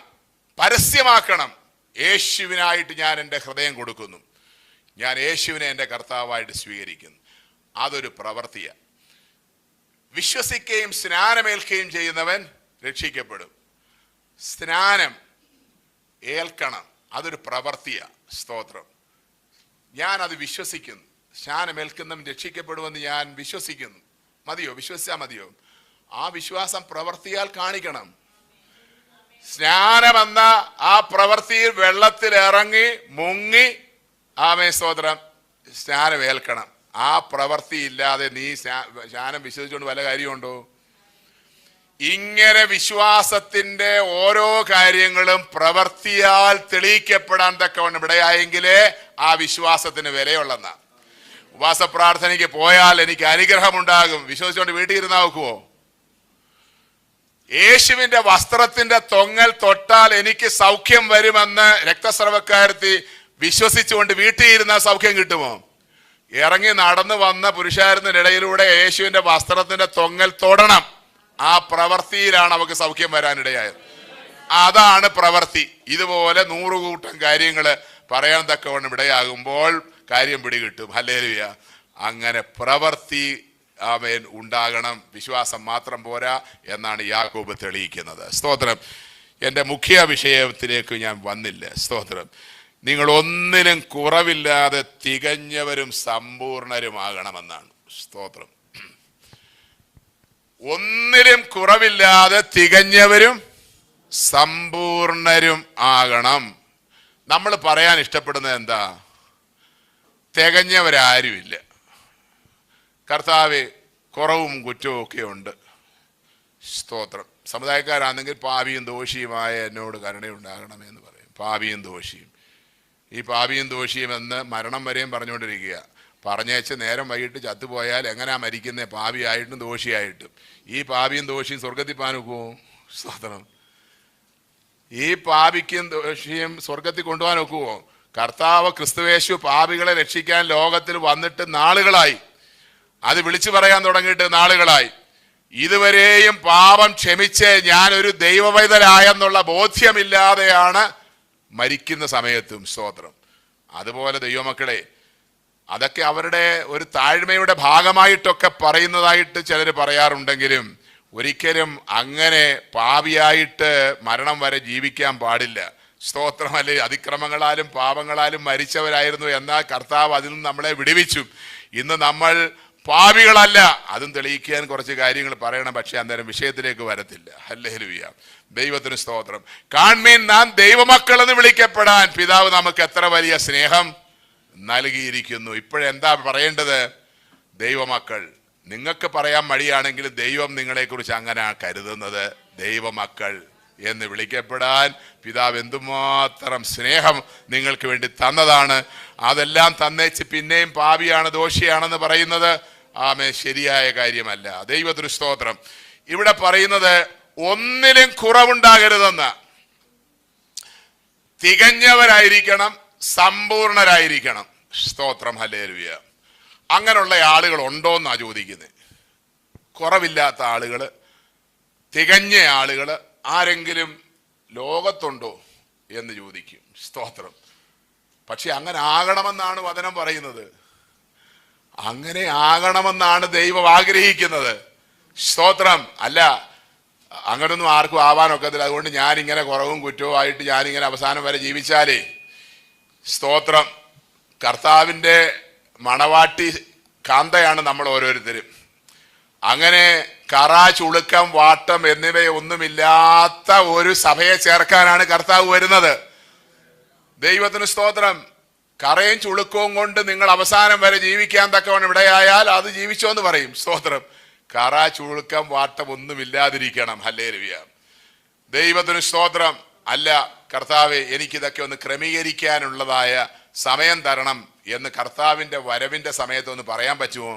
പരസ്യമാക്കണം, യേശുവിനായിട്ട് ഞാൻ എൻ്റെ ഹൃദയം കൊടുക്കുന്നു, ഞാൻ യേശുവിനെ എൻ്റെ കർത്താവായിട്ട് സ്വീകരിക്കുന്നു. അതൊരു പ്രവൃത്തിയാണ്. വിശ്വസിക്കുകയും സ്നാനമേൽക്കുകയും ചെയ്യുന്നവൻ രക്ഷിക്കപ്പെടും. സ്നാനം ഏൽക്കണം, അതൊരു പ്രവൃത്തിയാണ്. സ്തോത്രം. ഞാൻ അത് വിശ്വസിക്കുന്നു. സ്നാനമേൽക്കുന്നവൻ രക്ഷിക്കപ്പെടുമെന്ന് ഞാൻ വിശ്വസിക്കുന്നു. മതിയോ? വിശ്വസിച്ചാൽ മതിയോ? ആ വിശ്വാസം പ്രവൃത്തിയാൽ കാണിക്കണം. സ്നാനമെന്ന ആ പ്രവൃത്തിയിൽ വെള്ളത്തിൽ ഇറങ്ങി മുങ്ങി, ആമേൻ സ്തോത്രം, സ്നാനമേൽക്കണം. ആ പ്രവൃത്തി ഇല്ലാതെ നീ സ്നാനം വിശ്വസിച്ചുകൊണ്ട് വല്ല കാര്യമുണ്ടോ? ഇങ്ങനെ വിശ്വാസത്തിന്റെ ഓരോ കാര്യങ്ങളും പ്രവൃത്തിയാൽ തെളിയിക്കപ്പെടാൻ തക്കവണ്ണം ഇവിടെയായെങ്കിലേ ആ വിശ്വാസത്തിന് വിലയുള്ളെന്നാ. ഉപവാസ പ്രാർത്ഥനയ്ക്ക് പോയാൽ എനിക്ക് അനുഗ്രഹമുണ്ടാകും വിശ്വസിച്ചുകൊണ്ട് വീട്ടിൽ ഇരുന്നാ നോക്കുവോ? യേശുവിന്റെ വസ്ത്രത്തിന്റെ തൊങ്ങൽ തൊട്ടാൽ എനിക്ക് സൗഖ്യം വരുമെന്ന് രക്തസ്രവക്കാരത്തി വിശ്വസിച്ചുകൊണ്ട് വീട്ടിൽ ഇരുന്നാൽ സൗഖ്യം കിട്ടുമോ? ഇറങ്ങി നടന്നു വന്ന പുരുഷാരത്തിനിടയിലൂടെ യേശുവിന്റെ വസ്ത്രത്തിന്റെ തൊങ്ങൽ തൊടണം. ആ പ്രവൃത്തിയിലാണ് അവർക്ക് സൗഖ്യം വരാനിടയായത്. അതാണ് പ്രവൃത്തി. ഇതുപോലെ 100 കൂട്ടം കാര്യങ്ങൾ പറയാൻ തക്കവണ്ണം ഇടയാകുമ്പോൾ കാര്യം പിടികിട്ടും. ഹല്ലേലൂയ. അങ്ങനെ പ്രവൃത്തി ആമേൻ ഉണ്ടാകണം, വിശ്വാസം മാത്രം പോരാ എന്നാണ് യാക്കോബ് തെളിയിക്കുന്നത്. സ്തോത്രം. എൻ്റെ മുഖ്യ വിഷയത്തിലേക്ക് ഞാൻ വന്നില്ല. സ്തോത്രം. നിങ്ങൾ ഒന്നിനും കുറവില്ലാതെ തികഞ്ഞവരും സമ്പൂർണരുമാകണമെന്നാണ്. സ്തോത്രം. ഒന്നിലും കുറവില്ലാതെ തികഞ്ഞവരും സമ്പൂർണരും ആകണം. നമ്മൾ പറയാൻ ഇഷ്ടപ്പെടുന്നത് എന്താ? തികഞ്ഞവരാരുമില്ല. കർത്താവേ, കുറവും കുറ്റവും ഒക്കെ ഉണ്ട്. സ്തോത്രം. സമുദായക്കാരാണെങ്കിൽ പാപിയും ദോഷിയുമായ എന്നോട് കരുണയുണ്ടാകണമെന്ന് പറയും. പാപിയും ദോഷിയും, ഈ പാപിയും ദോഷിയും എന്ന് മരണം വരെയും പറഞ്ഞുകൊണ്ടിരിക്കുക. പറഞ്ഞേച്ച് നേരം വൈകിട്ട് ചത്തുപോയാൽ എങ്ങനെയാ മരിക്കുന്നത്? പാപിയായിട്ടും ദോഷിയായിട്ടും. ഈ പാപിയും ദോഷിയും സ്വർഗത്തിൽ പാനുക്കുമോ? സ്തോത്രം. ഈ പാപിക്കും ദോഷിയും സ്വർഗത്തിൽ കൊണ്ടുപോകാൻ ഒക്കുമോ? കർത്താവ് ക്രിസ്തുവേശു പാപികളെ രക്ഷിക്കാൻ ലോകത്തിൽ വന്നിട്ട് നാളുകളായി. അത് വിളിച്ചു പറയാൻ തുടങ്ങിയിട്ട് നാളുകളായി. ഇതുവരെയും പാപം ക്ഷമിച്ച് ഞാനൊരു ദൈവവൈതലായെന്നുള്ള ബോധ്യമില്ലാതെയാണ് മരിക്കുന്ന സമയത്തും. സ്തോത്രം. അതുപോലെ ദൈവമക്കളെ, അതൊക്കെ അവരുടെ ഒരു താഴ്മയുടെ ഭാഗമായിട്ടൊക്കെ പറയുന്നതായിട്ട് ചിലർ പറയാറുണ്ടെങ്കിലും ഒരിക്കലും അങ്ങനെ പാപിയായിട്ട് മരണം വരെ ജീവിക്കാൻ പാടില്ല. സ്തോത്രമല്ലേ. അതിക്രമങ്ങളാലും പാപങ്ങളാലും മരിച്ചവരായിരുന്നു, എന്നാൽ കർത്താവ് അതിൽ നിന്ന് നമ്മളെ വിടുവിച്ചു. ഇന്ന് നമ്മൾ പാപികളല്ല. അതും തെളിയിക്കാൻ കുറച്ച് കാര്യങ്ങൾ പറയണം, പക്ഷെ അന്നേരം വിഷയത്തിലേക്ക് വരത്തില്ല. ഹല്ലേലൂയ. ദൈവത്തിന് സ്തോത്രം. കാൺമീൻ, നാം ദൈവമക്കൾ എന്ന് വിളിക്കപ്പെടാൻ പിതാവ് നമുക്ക് എത്ര വലിയ സ്നേഹം നൽകിയിരിക്കുന്നു. ഇപ്പോഴെന്താ പറയേണ്ടത്? ദൈവമക്കൾ. നിങ്ങൾക്ക് പറയാൻ മടിയാണെങ്കിലും ദൈവം നിങ്ങളെക്കുറിച്ച് അങ്ങനെ കരുതുന്നത്. ദൈവമക്കൾ എന്ന് വിളിക്കപ്പെടാൻ പിതാവ് എന്തുമാത്രം സ്നേഹം നിങ്ങൾക്ക് വേണ്ടി തന്നതാണ്. അതെല്ലാം തന്നേച്ച് പിന്നെയും പാപിയാണ് ദോഷിയാണെന്ന് പറയുന്നത് ആമേ ശരിയായ കാര്യമല്ല. ദൈവത്തിന് സ്തോത്രം. ഇവിടെ പറയുന്നത് ഒന്നിലും കുറവുണ്ടാകരുതെന്ന്. തികഞ്ഞവരായിരിക്കണം, സമ്പൂർണരായിരിക്കണം. സ്തോത്രം. ഹല്ലേലൂയ. അങ്ങനെയുള്ള ആളുകൾ ഉണ്ടോന്നാ ചോദിക്കുന്നത്. കുറവില്ലാത്ത ആളുകൾ, തികഞ്ഞ ആളുകൾ ആരെങ്കിലും ലോകത്തുണ്ടോ എന്ന് ചോദിക്കും. സ്തോത്രം. പക്ഷെ അങ്ങനെ ആകണമെന്നാണ് വചനം പറയുന്നത്. അങ്ങനെ ആകണമെന്നാണ് ദൈവം ആഗ്രഹിക്കുന്നത്. സ്തോത്രം. അല്ല, അങ്ങനൊന്നും ആർക്കും ആവാനൊക്കത്തില്ല. അതുകൊണ്ട് ഞാനിങ്ങനെ കുറവും കുറ്റവും ആയിട്ട് ഞാനിങ്ങനെ അവസാനം വരെ ജീവിച്ചാലേ. സ്തോത്രം. കർത്താവിൻ്റെ മണവാട്ടി കാന്തയാണ് നമ്മൾ ഓരോരുത്തരും. അങ്ങനെ കറ, ചുളുക്കം, വാട്ടം എന്നിവയൊന്നുമില്ലാത്ത ഒരു സഭയെ ചേർക്കാനാണ് കർത്താവ് വരുന്നത്. ദൈവത്തിന് സ്തോത്രം. കറയും ചുളുക്കവും കൊണ്ട് നിങ്ങൾ അവസാനം വരെ ജീവിക്കാൻ തക്കവണ്ണം ഇടയായാൽ അത് ജീവിച്ചോ എന്ന് പറയും. സ്തോത്രം. കറ, ചുളുക്കം, വാട്ടം ഒന്നുമില്ലാതിരിക്കണം. ഹല്ലേലൂയ. ദൈവത്തിന് സ്തോത്രം. അല്ല കർത്താവെ, എനിക്കിതൊക്കെ ഒന്ന് ക്രമീകരിക്കാനുള്ളതായ സമയം തരണം എന്ന് കർത്താവിൻ്റെ വരവിൻ്റെ സമയത്തൊന്ന് പറയാൻ പറ്റുമോ?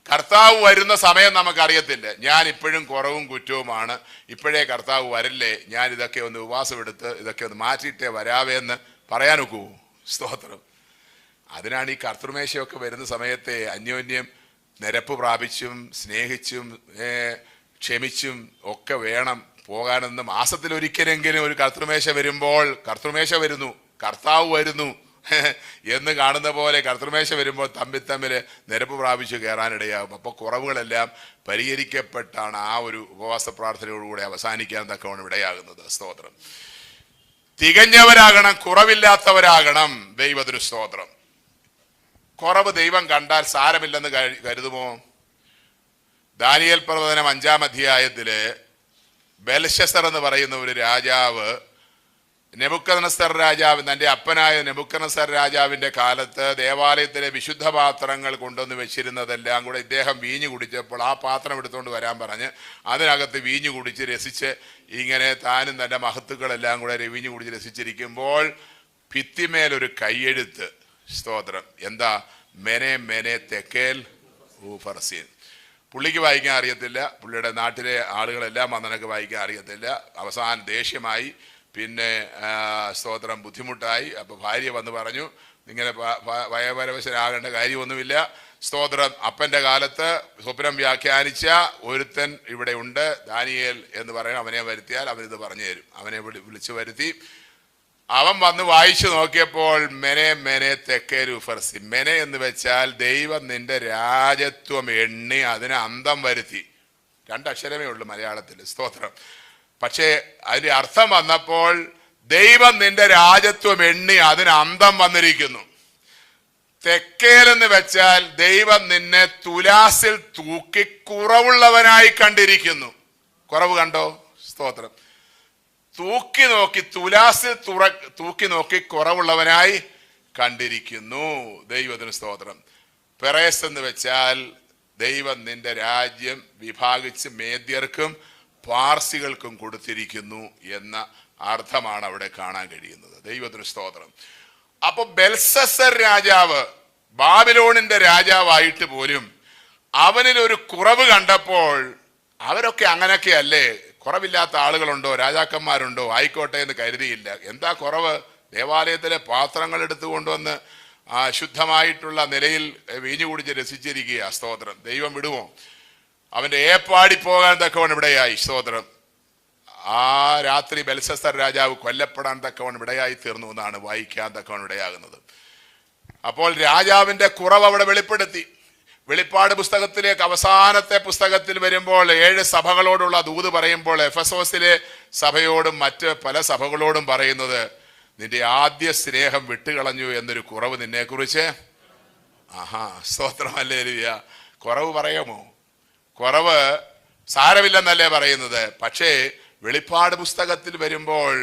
കർത്താവ് വരുന്ന സമയം നമുക്കറിയത്തില്ല. ഞാൻ ഇപ്പോഴും കുറവും കുറ്റവുമാണ്, ഇപ്പോഴേ കർത്താവ് വരില്ലേ, ഞാൻ ഇതൊക്കെ ഒന്ന് ഉപവാസമെടുത്ത് ഇതൊക്കെ ഒന്ന് മാറ്റിയിട്ടേ വരാവേ എന്ന് പറയാൻ ഒക്കുമോ? സ്തോത്രം. അതിനാണ് ഈ കർത്തൃമേശയൊക്കെ വരുന്ന സമയത്തെ അന്യോന്യം നിരപ്പ് പ്രാപിച്ചും സ്നേഹിച്ചും ക്ഷമിച്ചും ഒക്കെ വേണം പോകാനെന്ന്. മാസത്തിലൊരിക്കലെങ്കിലും ഒരു കർത്തൃമേശ വരുമ്പോൾ, കർത്തൃമേശ വരുന്നു, കർത്താവ് വരുന്നു എന്ന് കാണുന്ന പോലെ കർത്തൃമേശ വരുമ്പോൾ തമ്മിൽ നിരപ്പ് പ്രാപിച്ച് കയറാനിടയാകും. അപ്പോൾ കുറവുകളെല്ലാം പരിഹരിക്കപ്പെട്ടാണ് ആ ഒരു ഉപവാസ പ്രാർത്ഥനയോടുകൂടെ അവസാനിക്കാൻ തക്കവണ്ണം ഇടയാകുന്നത്. സ്തോത്രം. തികഞ്ഞവരാകണം, കുറവില്ലാത്തവരാകണം. ദൈവത്തിന് സ്തോത്രം. കുറവ് ദൈവം കണ്ടാൽ സാരമില്ലെന്ന് കരുതുമോ? ദാനിയേൽ പ്രവചനം 5-ാം അധ്യായത്തില് ബെൽശസ്സർ എന്ന് പറയുന്ന ഒരു രാജാവ്, നെബൂഖദ്നേസർ രാജാവ്, തൻ്റെ അപ്പനായ നെബൂഖദ്നേസർ രാജാവിൻ്റെ കാലത്ത് ദേവാലയത്തിലെ വിശുദ്ധ പാത്രങ്ങൾ കൊണ്ടുവന്ന് വെച്ചിരുന്നതെല്ലാം കൂടെ ഇദ്ദേഹം വീഞ്ഞു കുടിച്ചപ്പോൾ ആ പാത്രം എടുത്തുകൊണ്ട് വരാൻ പറഞ്ഞ് അതിനകത്ത് വീഞ്ഞു കുടിച്ച് രസിച്ച് ഇങ്ങനെ താനും തൻ്റെ മഹത്തുക്കളെല്ലാം കൂടെ വീഞ്ഞു കുടിച്ച് രസിച്ചിരിക്കുമ്പോൾ ഭിത്തിമേലൊരു കയ്യെഴുത്ത്. സ്തോത്രം. എന്താ? മെനെ മെനെ തെക്കേൽ ഊഫർസീൻ. പുള്ളിക്ക് വായിക്കാൻ അറിയത്തില്ല, പുള്ളിയുടെ നാട്ടിലെ ആളുകളെല്ലാം അന്നനക്ക് വായിക്കാൻ അറിയത്തില്ല. അവസാനം ദേഷ്യമായി, പിന്നെ സ്തോത്രം ബുദ്ധിമുട്ടായി. അപ്പോൾ ഭാര്യ വന്ന് പറഞ്ഞു, ഇങ്ങനെ വയപരവശനാകേണ്ട കാര്യമൊന്നുമില്ല. സ്തോത്രം. അപ്പൻ്റെ കാലത്ത് സ്വപ്നം വ്യാഖ്യാനിച്ച ഒരുത്തൻ ഇവിടെ ഉണ്ട്, ദാനിയേൽ എന്ന് പറയുന്നത്. അവനെ വരുത്തിയാൽ അവനിത് പറഞ്ഞു തരും. അവനെ വിളിച്ചു വരുത്തി അവൻ വന്ന് വായിച്ചു നോക്കിയപ്പോൾ മെനെ മെനെ തെക്കേ രൂഫർസി. മെനെ എന്ന് വെച്ചാൽ ദൈവം നിന്റെ രാജത്വം എണ്ണി അതിന് അന്തം വരുത്തി. 2 അക്ഷരമേ ഉള്ളൂ മലയാളത്തിൽ, സ്തോത്രം. പക്ഷേ അതിന്റെ അർത്ഥം വന്നപ്പോൾ ദൈവം നിന്റെ രാജത്വം എണ്ണി അതിന് അന്തം വന്നിരിക്കുന്നു. തെക്കേലെന്ന് വെച്ചാൽ ദൈവം നിന്നെ തുലാസിൽ തൂക്കി കുറവുള്ളവനായി കണ്ടിരിക്കുന്നു. കുറവ് കണ്ടോ? സ്തോത്രം. തൂക്കി നോക്കി, തുലാസിൽ തൂക്കി നോക്കി കുറവുള്ളവനായി കണ്ടിരിക്കുന്നു. ദൈവത്തിന് സ്തോത്രം. പെറേസ് എന്ന് വെച്ചാൽ ദൈവം നിന്റെ രാജ്യം വിഭാഗിച്ച് മേദ്യർക്കും പാർസികൾക്കും കൊടുത്തിരിക്കുന്നു എന്ന അർത്ഥമാണ് അവിടെ കാണാൻ കഴിയുന്നത്. ദൈവത്തിന് സ്തോത്രം. അപ്പൊ ബെൽസസർ രാജാവ് ബാബിലോണിന്റെ രാജാവായിട്ട് പോലും അവനിൽ ഒരു കുറവ് കണ്ടപ്പോൾ, അവരൊക്കെ അങ്ങനെയൊക്കെ അല്ലേ, കുറവില്ലാത്ത ആളുകളുണ്ടോ, രാജാക്കന്മാരുണ്ടോ, ആയിക്കോട്ടെ എന്ന് കരുതിയില്ല. എന്താ കുറവ്? ദേവാലയത്തിലെ പാത്രങ്ങൾ എടുത്തു കൊണ്ടുവന്ന് ശുദ്ധമായിട്ടുള്ള നിലയിൽ വീഞ്ഞു കുടിച്ച് രസിച്ചിരിക്കുക. സ്തോത്രം. ദൈവം വിടുമോ? അവന്റെ ഏപ്പാടി പോകാൻ തക്കവണ്ണം ഇവിടെയായി. സ്തോത്രം. ആ രാത്രി ബെൽസസർ രാജാവ് കൊല്ലപ്പെടാൻ തക്കവണ്ണം ഇടയായി തീർന്നു എന്നാണ് വായിക്കാൻ തക്കവണ്ണം ഇടയാകുന്നത്. അപ്പോൾ രാജാവിന്റെ കുറവ് അവിടെ വെളിപ്പെടുത്തി. വെളിപ്പാട് പുസ്തകത്തിലേക്ക് അവസാനത്തെ പുസ്തകത്തിൽ വരുമ്പോൾ 7 സഭകളോടുള്ള ദൂത് പറയുമ്പോൾ എഫെസോസിലെ സഭയോടും മറ്റ് പല സഭകളോടും പറയുന്നത്, നിന്റെ ആദ്യ സ്നേഹം വിട്ടുകളഞ്ഞു എന്നൊരു കുറവ് നിന്നെ കുറിച്ച്. സ്തോത്രം. ഹല്ലേലൂയ. കുറവ് പറയാമോ? കുറവ് സാരമില്ലെന്നല്ലേ പറയുന്നത്. പക്ഷേ വെളിപ്പാട് പുസ്തകത്തിൽ വരുമ്പോൾ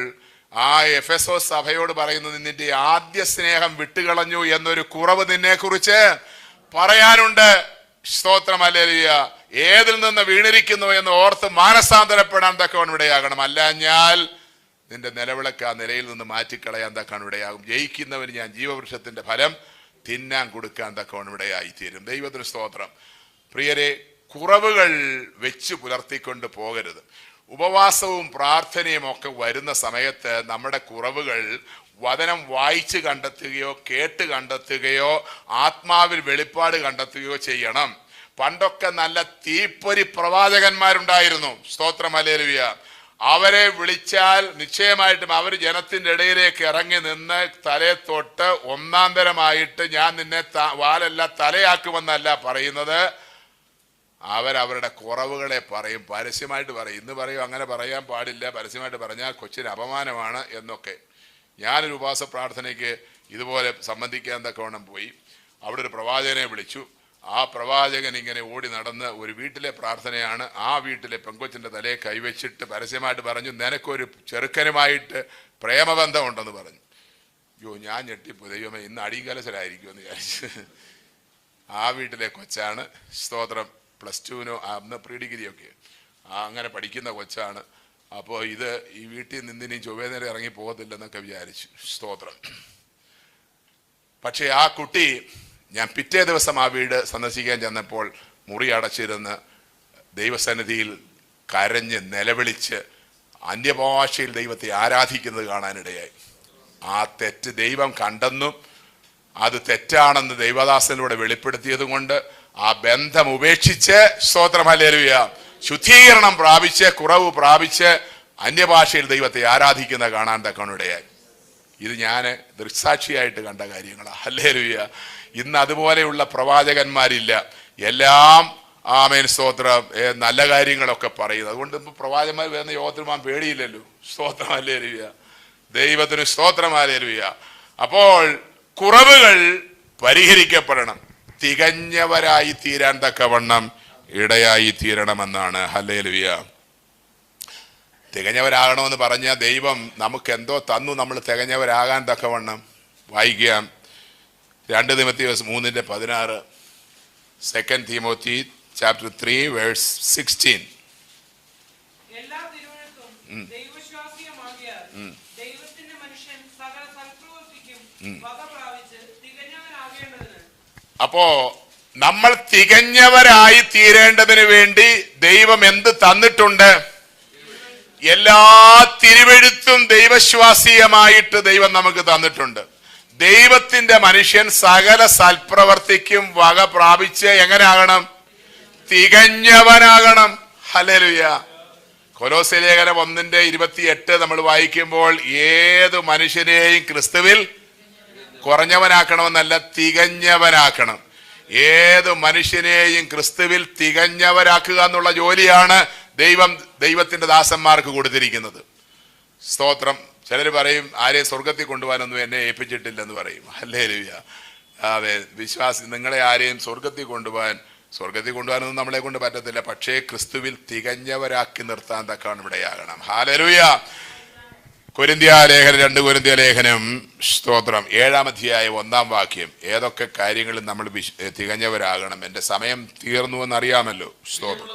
ആ എഫെസോസ് സഭയോട് പറയുന്നത്, നിന്റെ ആദ്യ സ്നേഹം വിട്ടുകളഞ്ഞു എന്നൊരു കുറവ് നിന്നെ കുറിച്ച് പറയാനുണ്ട്. സ്തോത്രം. ഹല്ലേലൂയ. ഏതിൽ നിന്ന് വീണിരിക്കുന്നു എന്ന് ഓർത്ത് മാനസാന്തരപ്പെടാൻ തക്കവണ്ണം ഇടയാകണം. അല്ലാഞ്ഞാൽ നിന്റെ നിലവിളക്ക് ആ നിലയിൽ നിന്ന് മാറ്റിക്കളയാൻ തക്കവണ്ണം ഇടയാകും. ജയിക്കുന്നവന് ഞാൻ ജീവവൃക്ഷത്തിന്റെ ഫലം തിന്നാൻ കൊടുക്കാൻ തക്കവണ്ണം ഇടയായി തീരും. ദൈവത്തിന് സ്തോത്രം. പ്രിയരെ, കുറവുകൾ വെച്ച് പുലർത്തിക്കൊണ്ട് പോകരുത്. ഉപവാസവും പ്രാർത്ഥനയും ഒക്കെ വരുന്ന സമയത്ത് നമ്മുടെ കുറവുകൾ വചനം വായിച്ച് കണ്ടെത്തുകയോ കേട്ട് കണ്ടെത്തുകയോ ആത്മാവിൽ വെളിപ്പാട് കണ്ടെത്തുകയോ ചെയ്യണം. പണ്ടൊക്കെ നല്ല തീപ്പൊരി പ്രവാചകന്മാരുണ്ടായിരുന്നു. സ്തോത്രം. ഹല്ലേലൂയ. അവരെ വിളിച്ചാൽ നിശ്ചയമായിട്ടും അവർ ജനത്തിന്റെ ഇടയിലേക്ക് ഇറങ്ങി നിന്ന് തലയെ തൊട്ട് ഒന്നാന്തരമായിട്ട് ഞാൻ നിന്നെ വാലല്ല തലയാക്കുമെന്നല്ല പറയുന്നത്. അവരവരുടെ കുറവുകളെ പറയും, പരസ്യമായിട്ട് പറയും. ഇന്ന് പറയും അങ്ങനെ പറയാൻ പാടില്ല, പരസ്യമായിട്ട് പറഞ്ഞാൽ കൊച്ചിന് അപമാനമാണ് എന്നൊക്കെ. ഞാനൊരു ഉപവാസ പ്രാർത്ഥനയ്ക്ക് ഇതുപോലെ സംബന്ധിക്കാൻ തക്കവണ്ണം പോയി. അവിടെ ഒരു പ്രവാചകനെ വിളിച്ചു. ആ പ്രവാചകൻ ഇങ്ങനെ ഓടി നടന്ന്, ഒരു വീട്ടിലെ പ്രാർത്ഥനയാണ്, ആ വീട്ടിലെ പെങ്കൊച്ചിൻ്റെ തലയെ കൈവച്ചിട്ട് പരസ്യമായിട്ട് പറഞ്ഞു, നിനക്കൊരു ചെറുക്കനുമായിട്ട് പ്രേമബന്ധമുണ്ടെന്ന് പറഞ്ഞു. ഞാൻ ഞെട്ടിപ്പോ, ദൈവമേ ഇന്ന് അടികലശലായിരിക്കുമെന്ന് വിചാരിച്ചു. ആ വീട്ടിലെ കൊച്ചാണ്. സ്തോത്രം. +2 അന്ന് പ്രീ ഡിഗ്രിയൊക്കെ അങ്ങനെ പഠിക്കുന്ന കൊച്ചാണ്. അപ്പോൾ ഇത് ഈ വീട്ടിൽ നിന്നിനും ചൊവ്വേ നേരം ഇറങ്ങി പോകത്തില്ലെന്നൊക്കെ വിചാരിച്ചു. സ്തോത്രം. പക്ഷേ ആ കുട്ടി, ഞാൻ പിറ്റേ ദിവസം ആ വീട് സന്ദർശിക്കാൻ ചെന്നപ്പോൾ മുറി അടച്ചിരുന്ന് ദൈവസന്നിധിയിൽ കരഞ്ഞ് നിലവിളിച്ച് അന്യഭാഷയിൽ ദൈവത്തെ ആരാധിക്കുന്നത് കാണാനിടയായി. ആ തെറ്റ് ദൈവം കണ്ടെന്നും അത് തെറ്റാണെന്ന് ദൈവദാസനിലൂടെ വെളിപ്പെടുത്തിയത് കൊണ്ട് ആ ബന്ധം ഉപേക്ഷിച്ച്, സ്തോത്രം ഹല്ലേലൂയ, ശുദ്ധീകരണം പ്രാപിച്ച് കുറവ് പ്രാപിച്ച് അന്യഭാഷയിൽ ദൈവത്തെ ആരാധിക്കുന്ന കാണാൻ തക്കവണ്ണം. ഇത് ഞാൻ ദൃക്സാക്ഷിയായിട്ട് കണ്ട കാര്യങ്ങളാണ്. ഹല്ലേലൂയ. ഇന്ന് അതുപോലെയുള്ള പ്രവാചകന്മാരില്ല. എല്ലാം ആമേൻ സ്തോത്രം നല്ല കാര്യങ്ങളൊക്കെ പറയുന്നത്. അതുകൊണ്ട് ഇപ്പൊ പ്രവാചകന്മാർ വരുന്ന യോഗത്തിൽ മാൻ പേടിയില്ലല്ലോ. സ്തോത്രം ഹല്ലേലൂയ. ദൈവത്തിന് സ്തോത്രം ഹല്ലേലൂയ. അപ്പോൾ കുറവുകൾ പരിഹരിക്കപ്പെടണം. തികഞ്ഞവരായി തീരാൻ തക്കവണ്ണം ഇടയായി തീരണമെന്നാണ്. ഹല്ലേലൂയ. തികഞ്ഞവരാകണമെന്ന് പറഞ്ഞാൽ ദൈവം നമുക്ക് എന്തോ തന്നു, നമ്മൾ തികഞ്ഞവരാകാൻ തക്കവണ്ണം. വായിക്കാം 2 തിമോത്തിയോസ് 3:16, 2 Timothy chapter 3 verse 16. എല്ലാ തിരുവഴുത്തും ദൈവശാസ്ത്രീയമാകിയാൽ ദൈവത്തിന്റെ മനുഷ്യൻ സകല സൽപ്രവൃത്തിക്കും വക പ്രാപിച്ച് തികഞ്ഞവനാകേണ്ടതിന്. അപ്പോ നമ്മൾ തികഞ്ഞവരായി തീരേണ്ടതിന് വേണ്ടി ദൈവം എന്ത് തന്നിട്ടുണ്ട്? എല്ലാ തിരുവെഴുത്തും ദൈവശ്വാസീയമായിട്ട് ദൈവം നമുക്ക് തന്നിട്ടുണ്ട്. ദൈവത്തിന്റെ മനുഷ്യൻ സകല സൽപ്രവർത്തിക്കും വക പ്രാപിച്ച് എങ്ങനെ ആകണം? തികഞ്ഞവനാകണം. ഹല്ലേലൂയ. കൊലോസ്യ ലേഖനം 1:28 നമ്മൾ വായിക്കുമ്പോൾ ഏത് മനുഷ്യനെയും ക്രിസ്തുവിൽ കുറഞ്ഞവനാക്കണമെന്നല്ല, തികഞ്ഞവനാക്കണം. ഏത് മനുഷ്യനെയും ക്രിസ്തുവിൽ തികഞ്ഞവരാക്കുക എന്നുള്ള ജോലിയാണ് ദൈവത്തിന്റെ ദാസന്മാർക്ക് കൊടുത്തിരിക്കുന്നത്. സ്തോത്രം. ചിലർ പറയും ആരെയും സ്വർഗത്തിൽ കൊണ്ടുപോകാനൊന്നും എന്നെ ഏൽപ്പിച്ചിട്ടില്ലെന്ന് പറയും. ഹല്ലേലൂയ. വിശ്വാസി നിങ്ങളെ ആരെയും സ്വർഗത്തിൽ കൊണ്ടുപോകാനൊന്നും നമ്മളെ കൊണ്ട് പറ്റത്തില്ല. പക്ഷേ ക്രിസ്തുവിൽ തികഞ്ഞവരാക്കി നിർത്താൻ തക്കാണ് ഇവിടെയാകണം. ഹല്ലേലൂയ. കൊരിന്ത്യ ലേഖനം 2 കൊരിന്ത്യ ലേഖനം സ്തോത്രം 7-ാം അധ്യായം 1-ാം വാക്യം. ഏതൊക്കെ കാര്യങ്ങളിൽ നമ്മൾ തികഞ്ഞവരാകണം? എന്റെ സമയം തീർന്നു എന്നറിയാമല്ലോ. സ്തോത്രം.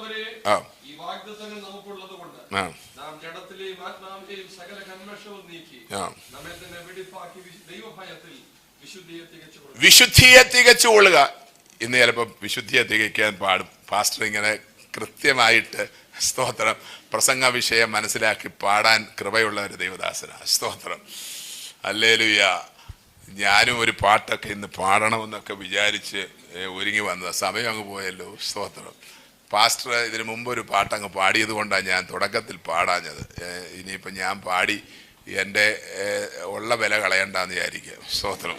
വിശുദ്ധിയെ തികച്ചുകൊള്ളുക. ഇന്ന് ചിലപ്പോൾ വിശുദ്ധിയെ തികയ്ക്കാൻ പാടും. പാസ്റ്റർ ഇങ്ങനെ കൃത്യമായിട്ട് സ്തോത്രം പ്രസംഗ വിഷയം മനസ്സിലാക്കി പാടാൻ കൃപയുള്ള ഒരു ദൈവദാസനാണ്. സ്തോത്രം. ഹല്ലേലൂയ. ഞാനും ഒരു പാട്ടൊക്കെ ഇന്ന് പാടണമെന്നൊക്കെ വിചാരിച്ച് ഒരുങ്ങി വന്നത്. സമയം അങ്ങ് പോയല്ലോ. സ്തോത്രം. പാസ്റ്റർ ഇതിനു മുമ്പ് ഒരു പാട്ടങ്ങ് പാടിയത് കൊണ്ടാണ് ഞാൻ തുടക്കത്തിൽ പാടാഞ്ഞത്. ഇനിയിപ്പോൾ ഞാൻ പാടി എൻ്റെ ഉള്ള വില കളയണ്ടെന്ന് വിചാരിക്കുക. സ്തോത്രം.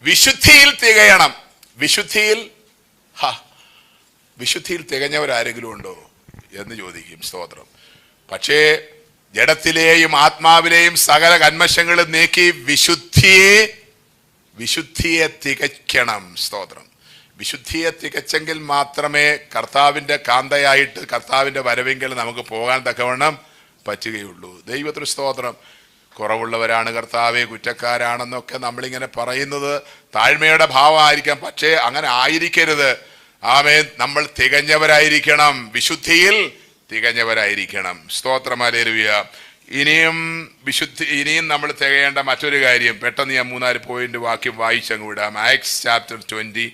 വിശുദ്ധിയിൽ തികയണം. വിശുദ്ധിയിൽ തികഞ്ഞവരാരെങ്കിലും ഉണ്ടോ എന്ന് ചോദിക്കും. സ്തോത്രം. പക്ഷേ ജഡത്തിലെയും ആത്മാവിലെയും സകല കന്മഷങ്ങളും നീക്കി വിശുദ്ധിയെ തികയ്ക്കണം. സ്തോത്രം. വിശുദ്ധിയെ തികച്ചെങ്കിൽ മാത്രമേ കർത്താവിൻ്റെ കാന്തയായിട്ട് കർത്താവിൻ്റെ വരവെങ്കിൽ നമുക്ക് പോകാൻ തക്കവണ്ണം പറ്റുകയുള്ളൂ. ദൈവത്തിന് സ്തോത്രം. കുറവുള്ളവരാണ് കർത്താവെ, കുറ്റക്കാരാണെന്നൊക്കെ നമ്മളിങ്ങനെ പറയുന്നത് താഴ്മയുടെ ഭാവമായിരിക്കാം. പക്ഷേ അങ്ങനെ ആയിരിക്കരുത്. ആമേൻ. നമ്മൾ തികഞ്ഞവരായിരിക്കണം. വിശുദ്ധിയിൽ തികഞ്ഞവരായിരിക്കണം. സ്തോത്രം. ഹല്ലേലൂയ. ഇനിയും നമ്മൾ തികയേണ്ട മറ്റൊരു കാര്യം, പെട്ടെന്ന് ഞാൻ 3-4 പോയിന്റ് വാക്യം വായിച്ചങ്ങ് വിടാം. Acts chapter 20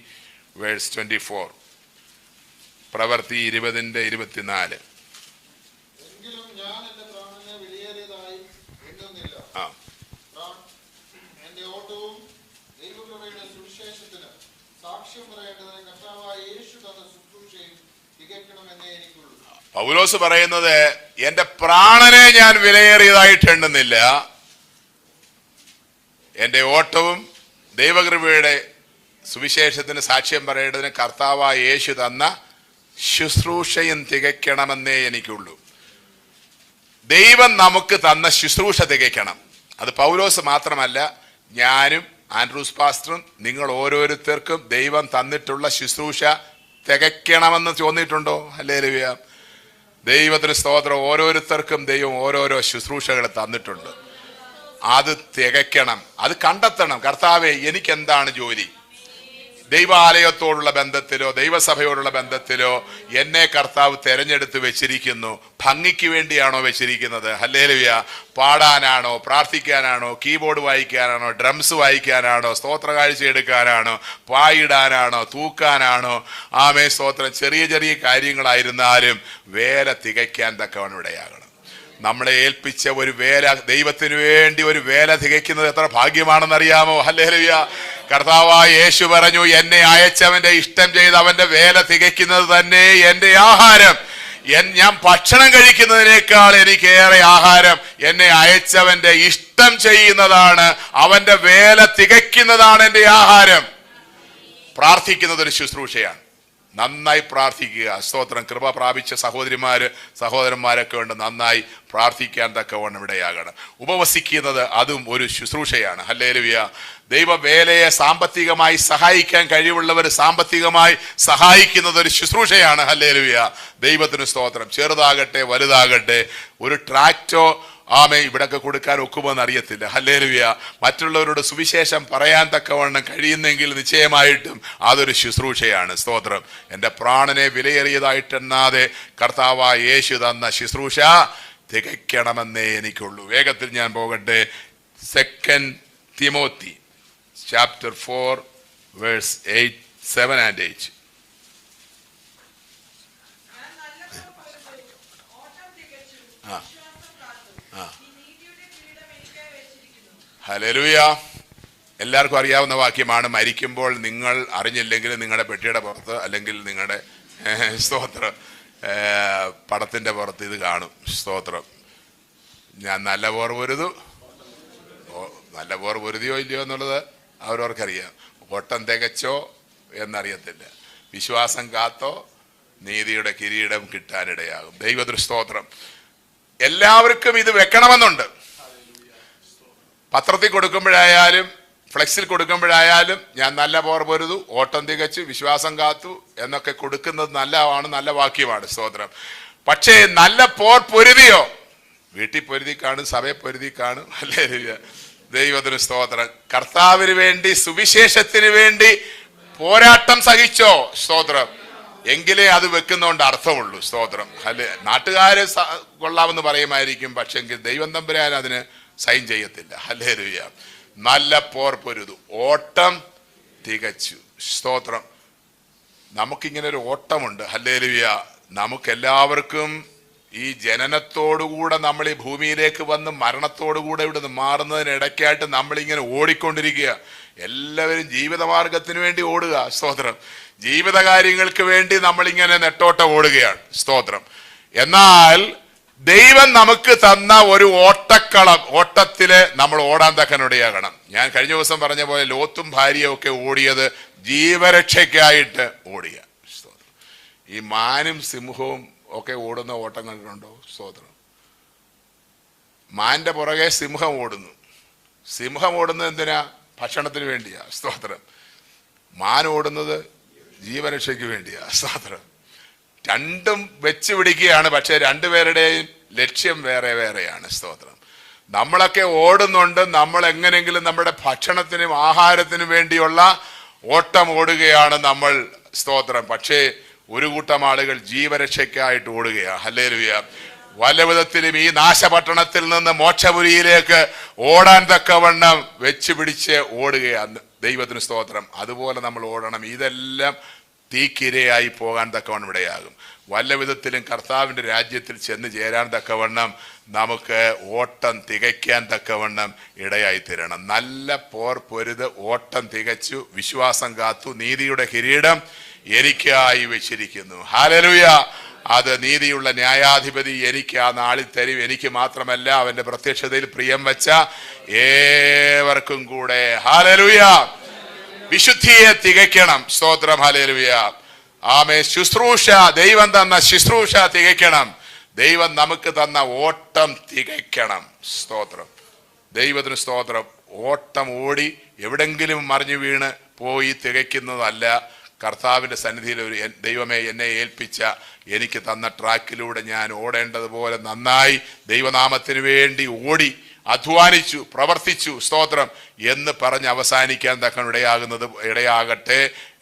verse 24. പ്രവൃത്തി 20:24. പൗലോസ് പറയുന്നത്, എന്റെ പ്രാണനെ ഞാൻ വിലയേറിയതായിട്ട് എണ്ണുന്നില്ല. എന്റെ ഓട്ടവും ദൈവകൃപയുടെ സുവിശേഷത്തിന് സാക്ഷ്യം പറയേണ്ടതിന് കർത്താവായ യേശു തന്ന ശുശ്രൂഷയും തികയ്ക്കണമെന്നേ എനിക്കുള്ളൂ. ദൈവം നമുക്ക് തന്ന ശുശ്രൂഷ തികയ്ക്കണം. അത് പൗലോസ് മാത്രമല്ല, ഞാനും ആൻഡ്രൂസ് പാസ്റ്ററും നിങ്ങൾ ഓരോരുത്തർക്കും ദൈവം തന്നിട്ടുള്ള ശുശ്രൂഷ തികയ്ക്കണമെന്ന് തോന്നിയിട്ടുണ്ടോ? ഹല്ലേലൂയ. ദൈവത്തിന് സ്തോത്രം. ഓരോരുത്തർക്കും ദൈവം ഓരോരോ ശുശ്രൂഷകൾ തന്നിട്ടുണ്ട്. അത് തികയ്ക്കണം, അത് കണ്ടെത്തണം. കർത്താവേ, എനിക്കെന്താണ് ജോലി? ദൈവാലയത്തോടുള്ള ബന്ധത്തിലോ ദൈവസഭയോടുള്ള ബന്ധത്തിലോ എന്നെ കർത്താവ് തെരഞ്ഞെടുത്ത് വെച്ചിരിക്കുന്നു. ഭംഗിക്ക് വേണ്ടിയാണോ വെച്ചിരിക്കുന്നത്? ഹല്ലേലൂയ. പാടാനാണോ, പ്രാർത്ഥിക്കാനാണോ, കീബോർഡ് വായിക്കാനാണോ, ഡ്രംസ് വായിക്കാനാണോ, സ്തോത്ര കാഴ്ച എടുക്കാനാണോ, പായിടാനാണോ, തൂക്കാനാണോ? ആമേ സ്തോത്രം. ചെറിയ ചെറിയ കാര്യങ്ങളായിരുന്നാലും വേല തികയ്ക്കാൻ തക്കവണ്ണം ഇടയാകണം. നമ്മളെ ഏൽപ്പിച്ച ഒരു വേല, ദൈവത്തിന് വേണ്ടി ഒരു വേല തികയ്ക്കുന്നത് എത്ര ഭാഗ്യമാണെന്നറിയാമോ? ഹല്ലേലൂയ. കർത്താവായ യേശു പറഞ്ഞു, എന്നെ അയച്ചവന്റെ ഇഷ്ടം ചെയ്ത് അവന്റെ വേല തികയ്ക്കുന്നത് തന്നെ എന്റെ ആഹാരം. ഞാൻ ഭക്ഷണം കഴിക്കുന്നതിനേക്കാൾ എനിക്കേറെ ആഹാരം എന്നെ അയച്ചവന്റെ ഇഷ്ടം ചെയ്യുന്നതാണ്. അവന്റെ വേല തികയ്ക്കുന്നതാണ് എന്റെ ആഹാരം. പ്രാർത്ഥിക്കുന്നത് ഒരു ശുശ്രൂഷയാണ്. നന്നായി പ്രാർത്ഥിക്കുക. സ്തോത്രം. കൃപ പ്രാപിച്ച സഹോദരന്മാരൊക്കെ ഉണ്ട്. നന്നായി പ്രാർത്ഥിക്കാൻ തക്കവണ്ണം ഇടയാകണം. ഉപവസിക്കുന്നത് അതും ഒരു ശുശ്രൂഷയാണ്. ഹല്ലേലൂയ. ദൈവവേലയെ സാമ്പത്തികമായി സഹായിക്കാൻ കഴിവുള്ളവർ സാമ്പത്തികമായി സഹായിക്കുന്നത് ഒരു ശുശ്രൂഷയാണ്. ഹല്ലേലൂയ. ദൈവത്തിന് സ്തോത്രം. ചെറുതാകട്ടെ വലുതാകട്ടെ, ഒരു ട്രാക്ടോ ഇവിടൊക്കെ കൊടുക്കാൻ ഒക്കുമെന്ന് അറിയത്തില്ല. ഹല്ലേലൂയ. മറ്റുള്ളവരോട് സുവിശേഷം പറയാൻ തക്കവണ്ണം കഴിയുന്നെങ്കിൽ നിശ്ചയമായിട്ടും അതൊരു ശുശ്രൂഷയാണ്. സ്തോത്രം. എൻ്റെ പ്രാണനെ വിലയേറിയതായിട്ടെണ്ണാതെ കർത്താവായ യേശു തന്ന ശുശ്രൂഷ തികയ്ക്കണമെന്നേ എനിക്കുള്ളൂ. വേഗത്തിൽ ഞാൻ പോകട്ടെ. 2 Timothy chapter 4 verse 8, 7 and 8. Hallelujah. എല്ലാവർക്കും അറിയാവുന്ന വാക്യമാണ്. മരിക്കുമ്പോൾ നിങ്ങൾ അറിഞ്ഞില്ലെങ്കിൽ നിങ്ങളുടെ പെട്ടിയുടെ പുറത്ത് അല്ലെങ്കിൽ നിങ്ങളുടെ സ്തോത്രം പടത്തിന്റെ പുറത്ത് ഇത് കാണും. സ്തോത്രം. ഞാൻ നല്ല പോർ പൊരുതു, നല്ല പോർ പൊരുതിയോ ഇല്ലയോ എന്നുള്ളത് അവരവർക്കറിയാം. ഓട്ടം തികച്ചോ എന്നറിയത്തില്ല. വിശ്വാസം കാത്തോ നീതിയുടെ കിരീടം കിട്ടാനിടയാകും. ദൈവത്തിന് സ്തോത്രം. എല്ലാവർക്കും ഇത് വെക്കണമെന്നുണ്ട്. പത്രത്തിൽ കൊടുക്കുമ്പോഴായാലും ഫ്ലെക്സിൽ കൊടുക്കുമ്പോഴായാലും ഞാൻ നല്ല പോർ പൊരുതു, ഓട്ടം തികച്ചു, വിശ്വാസം കാത്തു എന്നൊക്കെ കൊടുക്കുന്നത് നല്ലതാണ്, നല്ല വാക്യമാണ്. സ്തോത്രം. പക്ഷേ നല്ല പോർ പൊരുതിയോ? വീട്ടിൽ പൊരുതി കാണും, സഭയെ പൊരുതി കാണും. ഹല്ലേലൂയ. ദൈവത്തിന് സ്തോത്രം. കർത്താവിന് വേണ്ടി, സുവിശേഷത്തിന് വേണ്ടി പോരാട്ടം സഹിച്ചോ? സ്തോത്രം. എങ്കിലേ അത് വെക്കുന്നതുകൊണ്ട് അർത്ഥമുള്ളൂ. സ്തോത്രം. അല്ലെ, നാട്ടുകാര് കൊള്ളാമെന്ന് പറയുമായിരിക്കും, പക്ഷെങ്കിൽ ദൈവം തമ്പുരാൻ അതിന് സൈൻ ചെയ്യത്തില്ല. ഹല്ലേലൂയ. നല്ല പോർ പൊരുതു, ഓട്ടം തികച്ചു. സ്തോത്രം. നമുക്കിങ്ങനെ ഒരു ഓട്ടമുണ്ട്. ഹല്ലേലൂയ. നമുക്കെല്ലാവർക്കും ഈ ജനനത്തോടുകൂടെ നമ്മൾ ഈ ഭൂമിയിലേക്ക് വന്ന് മരണത്തോടുകൂടെ ഇവിടുന്ന് മാറുന്നതിനിടയ്ക്കായിട്ട് നമ്മളിങ്ങനെ ഓടിക്കൊണ്ടിരിക്കുക. എല്ലാവരും ജീവിതമാർഗത്തിന് വേണ്ടി ഓടുക. സ്തോത്രം. ജീവിത കാര്യങ്ങൾക്ക് വേണ്ടി നമ്മളിങ്ങനെ നെട്ടോട്ടം ഓടുകയാണ്. സ്തോത്രം. എന്നാൽ ദൈവം നമുക്ക് തന്ന ഒരു ഓട്ടക്കളം, ഓട്ടത്തില് നമ്മൾ ഓടാൻ തക്കനിടയാകണം. ഞാൻ കഴിഞ്ഞ ദിവസം പറഞ്ഞ പോലെ ലോത്തും ഭാര്യയും ഒക്കെ ഓടിയത് ജീവരക്ഷയ്ക്കായിട്ട് ഓടിയ. സ്തോത്രം. ഈ മാനും സിംഹവും ഒക്കെ ഓടുന്ന ഓട്ടം കണ്ടിട്ടുണ്ടോ? സ്തോത്രം. മാന്റെ പുറകെ സിംഹം ഓടുന്നു. സിംഹം ഓടുന്നത് എന്തിനാ? ഭക്ഷണത്തിന് വേണ്ടിയാ. സ്തോത്രം. മാൻ ഓടുന്നത് ജീവരക്ഷയ്ക്ക് വേണ്ടിയാ. സ്തോത്രം. രണ്ടും വെച്ച് പിടിക്കുകയാണ്, പക്ഷെ രണ്ടുപേരുടെയും ലക്ഷ്യം വേറെ വേറെയാണ്. സ്തോത്രം. നമ്മളൊക്കെ ഓടുന്നുണ്ട്, നമ്മൾ എങ്ങനെയെങ്കിലും നമ്മുടെ ഭക്ഷണത്തിനും ആഹാരത്തിനും വേണ്ടിയുള്ള ഓട്ടം ഓടുകയാണ് നമ്മൾ. സ്തോത്രം. പക്ഷേ ഒരു കൂട്ടം ആളുകൾ ജീവരക്ഷയ്ക്കായിട്ട് ഓടുകയാണ്. ഹല്ലേലൂയ. വല്ല വിധത്തിലും ഈ നാശപട്ടണത്തിൽ നിന്ന് മോക്ഷപുരിയിലേക്ക് ഓടാൻ തക്കവണ്ണം വെച്ച് പിടിച്ച് ഓടുകയാണ്. ദൈവത്തിന് സ്തോത്രം. അതുപോലെ നമ്മൾ ഓടണം. ഇതെല്ലാം തീക്കിരയായി പോകാൻ തക്കവണ്ണം ഇടയാകും. വല്ല വിധത്തിലും കർത്താവിൻ്റെ രാജ്യത്തിൽ ചെന്ന് ചേരാൻ തക്കവണ്ണം നമുക്ക് ഓട്ടം തികയ്ക്കാൻ തക്കവണ്ണം ഇടയായി തീരണം. നല്ല പോർ പൊരുത്, ഓട്ടം തികച്ചു, വിശ്വാസം കാത്തു, നീതിയുടെ കിരീടം എനിക്കായി വെച്ചിരിക്കുന്നു. ഹല്ലേലൂയ. അത് നീതിയുള്ള ന്യായാധിപതി എനിക്ക് ആ നാളിൽ തരും. എനിക്ക് മാത്രമല്ല, അവന്റെ പ്രത്യക്ഷതയിൽ പ്രിയം വെച്ച ഏവർക്കും കൂടെ. ഹല്ലേലൂയ. വിശുദ്ധിയെ തികയ്ക്കണം. സ്തോത്രം. ഹല്ലേലൂയ. ആമേ. ശുശ്രൂഷ, ദൈവം തന്ന ശുശ്രൂഷ തികയ്ക്കണം. ദൈവം നമുക്ക് തന്ന ഓട്ടം തികയ്ക്കണം. സ്തോത്രം. ദൈവത്തിന് സ്തോത്രം. ഓട്ടം ഓടി എവിടെങ്കിലും മറിഞ്ഞു വീണ് പോയി തികയ്ക്കുന്നതല്ല. കർത്താവിൻ്റെ സന്നിധിയിൽ ഒരു ദൈവമേ എന്നെ ഏൽപ്പിച്ച, എനിക്ക് തന്ന ട്രാക്കിലൂടെ ഞാൻ ഓടേണ്ടതുപോലെ നന്നായി ദൈവനാമത്തിന് വേണ്ടി ഓടി അധ്വാനിച്ചു, പ്രവർത്തിച്ചു, സ്തോത്രം എന്ന് പറഞ്ഞ് അവസാനിക്കാൻ തക്ക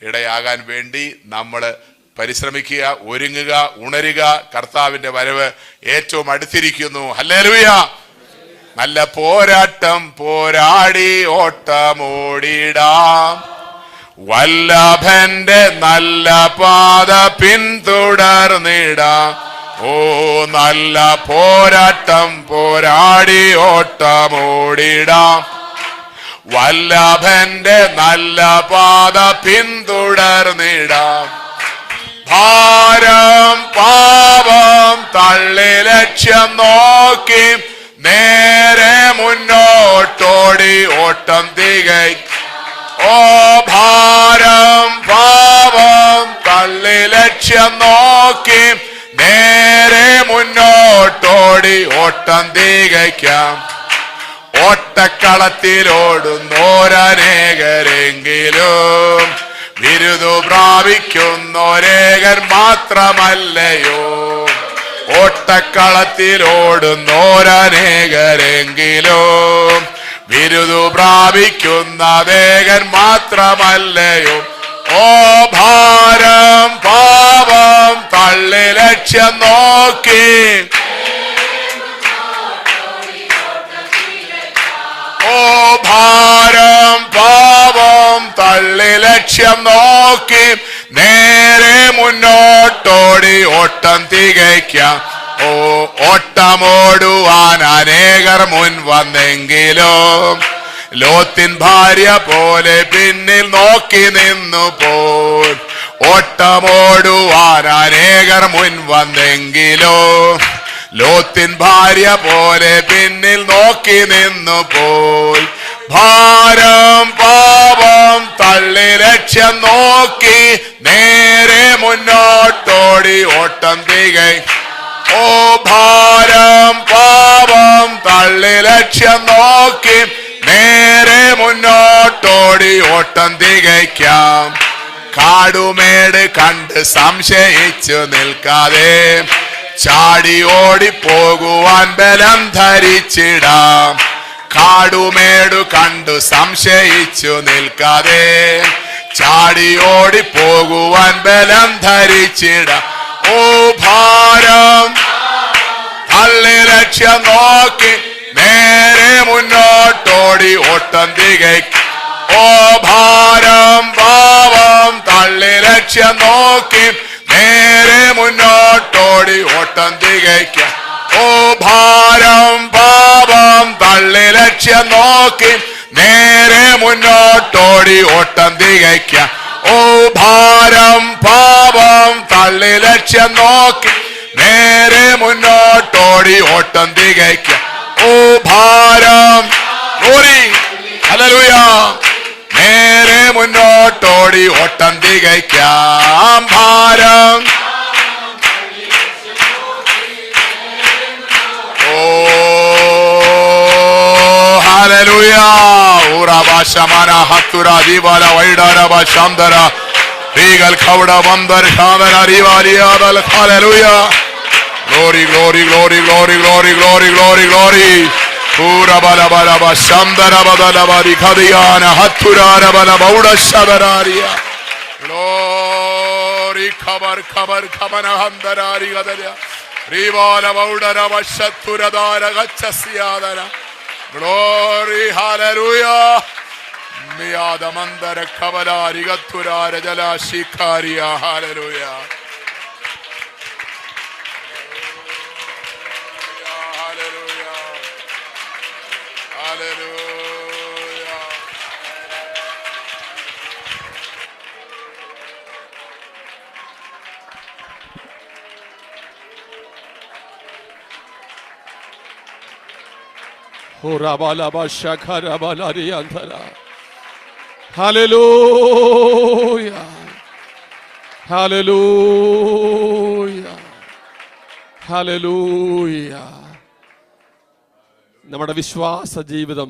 ഇടയാകാൻ വേണ്ടി നമ്മൾ പരിശ്രമിക്കുക, ഒരുങ്ങുക, ഉണരുക. കർത്താവിൻ്റെ വരവ് ഏറ്റവും അടുത്തിരിക്കുന്നു. ഹല്ലേലൂയ. നല്ല പോരാട്ടം പോരാടി ഓട്ടമോടിടാം, വല്ലഭന്റെ നല്ല പാത പിന്തുടർന്നിടാം. ഓ നല്ല പോരാട്ടം പോരാടി ഓട്ടമോടിടാം, വല്ലഭന്റെ നല്ല പാത പിന്തുടർന്നിടാം. ഭാരം പാപം തള്ളി ലക്ഷ്യം നോക്കി നേരെ മുന്നോട്ടോടി ഓട്ടം തികയ്ക്കും. ഓ ഭാരം പാപം തള്ളി ലക്ഷ്യം നോക്കി നേരെ മുന്നോട്ടോടി ഓട്ടം തികയ്ക്കാം. ഓട്ടക്കളത്തിലോടുന്നോരനേകരെങ്കിലും ബിരുദു പ്രാപിക്കുന്നോരേകൻ മാത്രമല്ലയോ. ഓട്ടക്കളത്തിലോടുന്നോരനേകരെങ്കിലും ബിരുദു പ്രാപിക്കുന്ന വേഗൻ മാത്രമല്ലയോ. ഓ ഭാരം പാപം തള്ളി ലക്ഷ്യം നോക്കി ഓ ഭാരം പാപം തള്ളി ലക്ഷ്യം നോക്കി നേരെ മുന്നോട്ടോടി ഓട്ടം തികയ്ക്കാം. ഓ ഓട്ടമോടുവാൻ അനേകർ മുൻ വന്നെങ്കിലും ലോത്തിൻ ഭാര്യ പോലെ പിന്നിൽ നോക്കി നിന്നു പോൽ. ഓട്ടമോടുവാൻ അനേകർ മുൻവന്നെങ്കിലോ ലോത്തിൻ ഭാര്യ പോലെ പിന്നിൽ നോക്കി നിന്നു പോയി. ഭാരം പാപം തള്ളി ലക്ഷ്യം നോക്കി നേരെ മുന്നോട്ടോടി ഓട്ടം തികൈ. ഓ ഭാരം പാപം തള്ളി ലക്ഷ്യം നോക്കി നേരെ മുന്നോട്ടോടി ഓട്ടം തികയ്ക്കാം. കാടുമേട് കണ്ട് സംശയിച്ചു നിൽക്കാതെ ചാടി ഓടിപ്പോകുവാൻ ബലം ധരിച്ചിടാം. കാടുമേടു കണ്ടു സംശയിച്ചു നിൽക്കാതെ ചാടി ഓടിപ്പോകുവാൻ ബലം ധരിച്ചിടാം. ഓ ഭാരം തള്ളി ലക്ഷ്യം നോക്കി നേരെ മുന്നോട്ടോടി ഓട്ടം തികയ്ക്കും. ഓ ഭാരം പാപം തള്ളി ലക്ഷ്യം നോക്കി നേരെ മുന്നോട്ടോടി ഓട്ടം തികയ്ക്കാം. ഓ ഭാരം പാപം തള്ളി ലക്ഷ്യം നോക്കി നേരെ മുന്നോട്ടോടി ഓട്ടം തികയ്ക്കാം. ഓ ഭാരം പാപം തള്ളി ലക്ഷ്യം നോക്കി നേരെ മുന്നോട്ടോടി ഓട്ടം തികയ്ക്കാം. ഓ ഭാരം ഹല്ലേലൂയ നേരെ മുന്നോട്ടോടി ഓട്ടം തികയ്ക്കാം. ഭാരം ഓ ഹല്ലേലൂയ ഊറബാശമന ഹത്തുര ദിവാല വൈഡാരബ ശാന്തര റീഗൽ ഖവട വന്ദർ ശാന്തര റിവാലിയാദൽ hallelujah. Glory, glory, glory, glory, glory, glory, glory, glory. Pura bala bala ba shandara badala bari khadiyana hathurara bala bauda shadararia. Glory, khabar khabar khabana handarari gadaya. Rivala bauda rava shatturadara gachasiyadana. Glory, hallelujah. Miyada mandara khabalari gathurara jala shikaria. Hallelujah. Hallelujah. Hallelujah. Hallelujah. നമ്മുടെ വിശ്വാസ ജീവിതം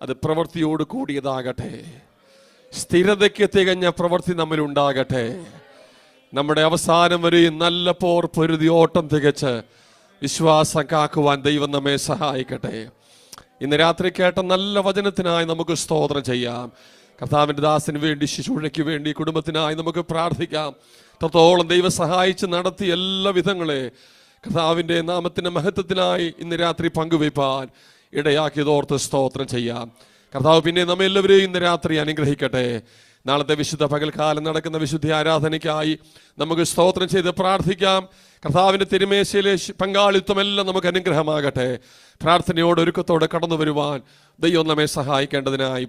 അത് പ്രവൃത്തിയോട് കൂടിയതാകട്ടെ. സ്ഥിരതയ്ക്ക് തികഞ്ഞ പ്രവൃത്തി നമ്മിൽ ഉണ്ടാകട്ടെ. നമ്മുടെ അവസാനം വരെ നല്ല പോർ പൊരുതി ഓട്ടം തികച്ച് വിശ്വാസം കാക്കുവാൻ ദൈവം നമ്മെ സഹായിക്കട്ടെ. ഇന്ന് രാത്രി കേട്ട നല്ല വചനത്തിനായി നമുക്ക് സ്തോത്രം ചെയ്യാം. കർത്താവിൻ്റെ ദാസന് വേണ്ടി, ശുശ്രൂഷയ്ക്ക് വേണ്ടി, കുടുംബത്തിനായി നമുക്ക് പ്രാർത്ഥിക്കാം. അത്രത്തോളം ദൈവം സഹായിച്ച് നടത്തി എല്ലാ വിധങ്ങളെ കർത്താവിൻ്റെ നാമത്തിൻ്റെ മഹത്വത്തിനായി ഇന്ന് രാത്രി പങ്കുവയ്പ്പാൻ ഇടയാക്കിയതോർത്ത് സ്തോത്രം ചെയ്യാം. കർത്താവ് പിന്നെ നമ്മെ എല്ലാവരെയും ഇന്ന് രാത്രി അനുഗ്രഹിക്കട്ടെ. നാളത്തെ വിശുദ്ധ പകൽക്കാലം നടക്കുന്ന വിശുദ്ധ ആരാധനയ്ക്കായി നമുക്ക് സ്തോത്രം ചെയ്ത് പ്രാർത്ഥിക്കാം. കർത്താവിൻ്റെ തിരുമേശയിലെ പങ്കാളിത്തമെല്ലാം നമുക്ക് അനുഗ്രഹമാകട്ടെ. പ്രാർത്ഥനയോട് ഒരുക്കത്തോടെ കടന്നു വരുവാൻ ദൈവം നമ്മെ സഹായിക്കേണ്ടതിനായി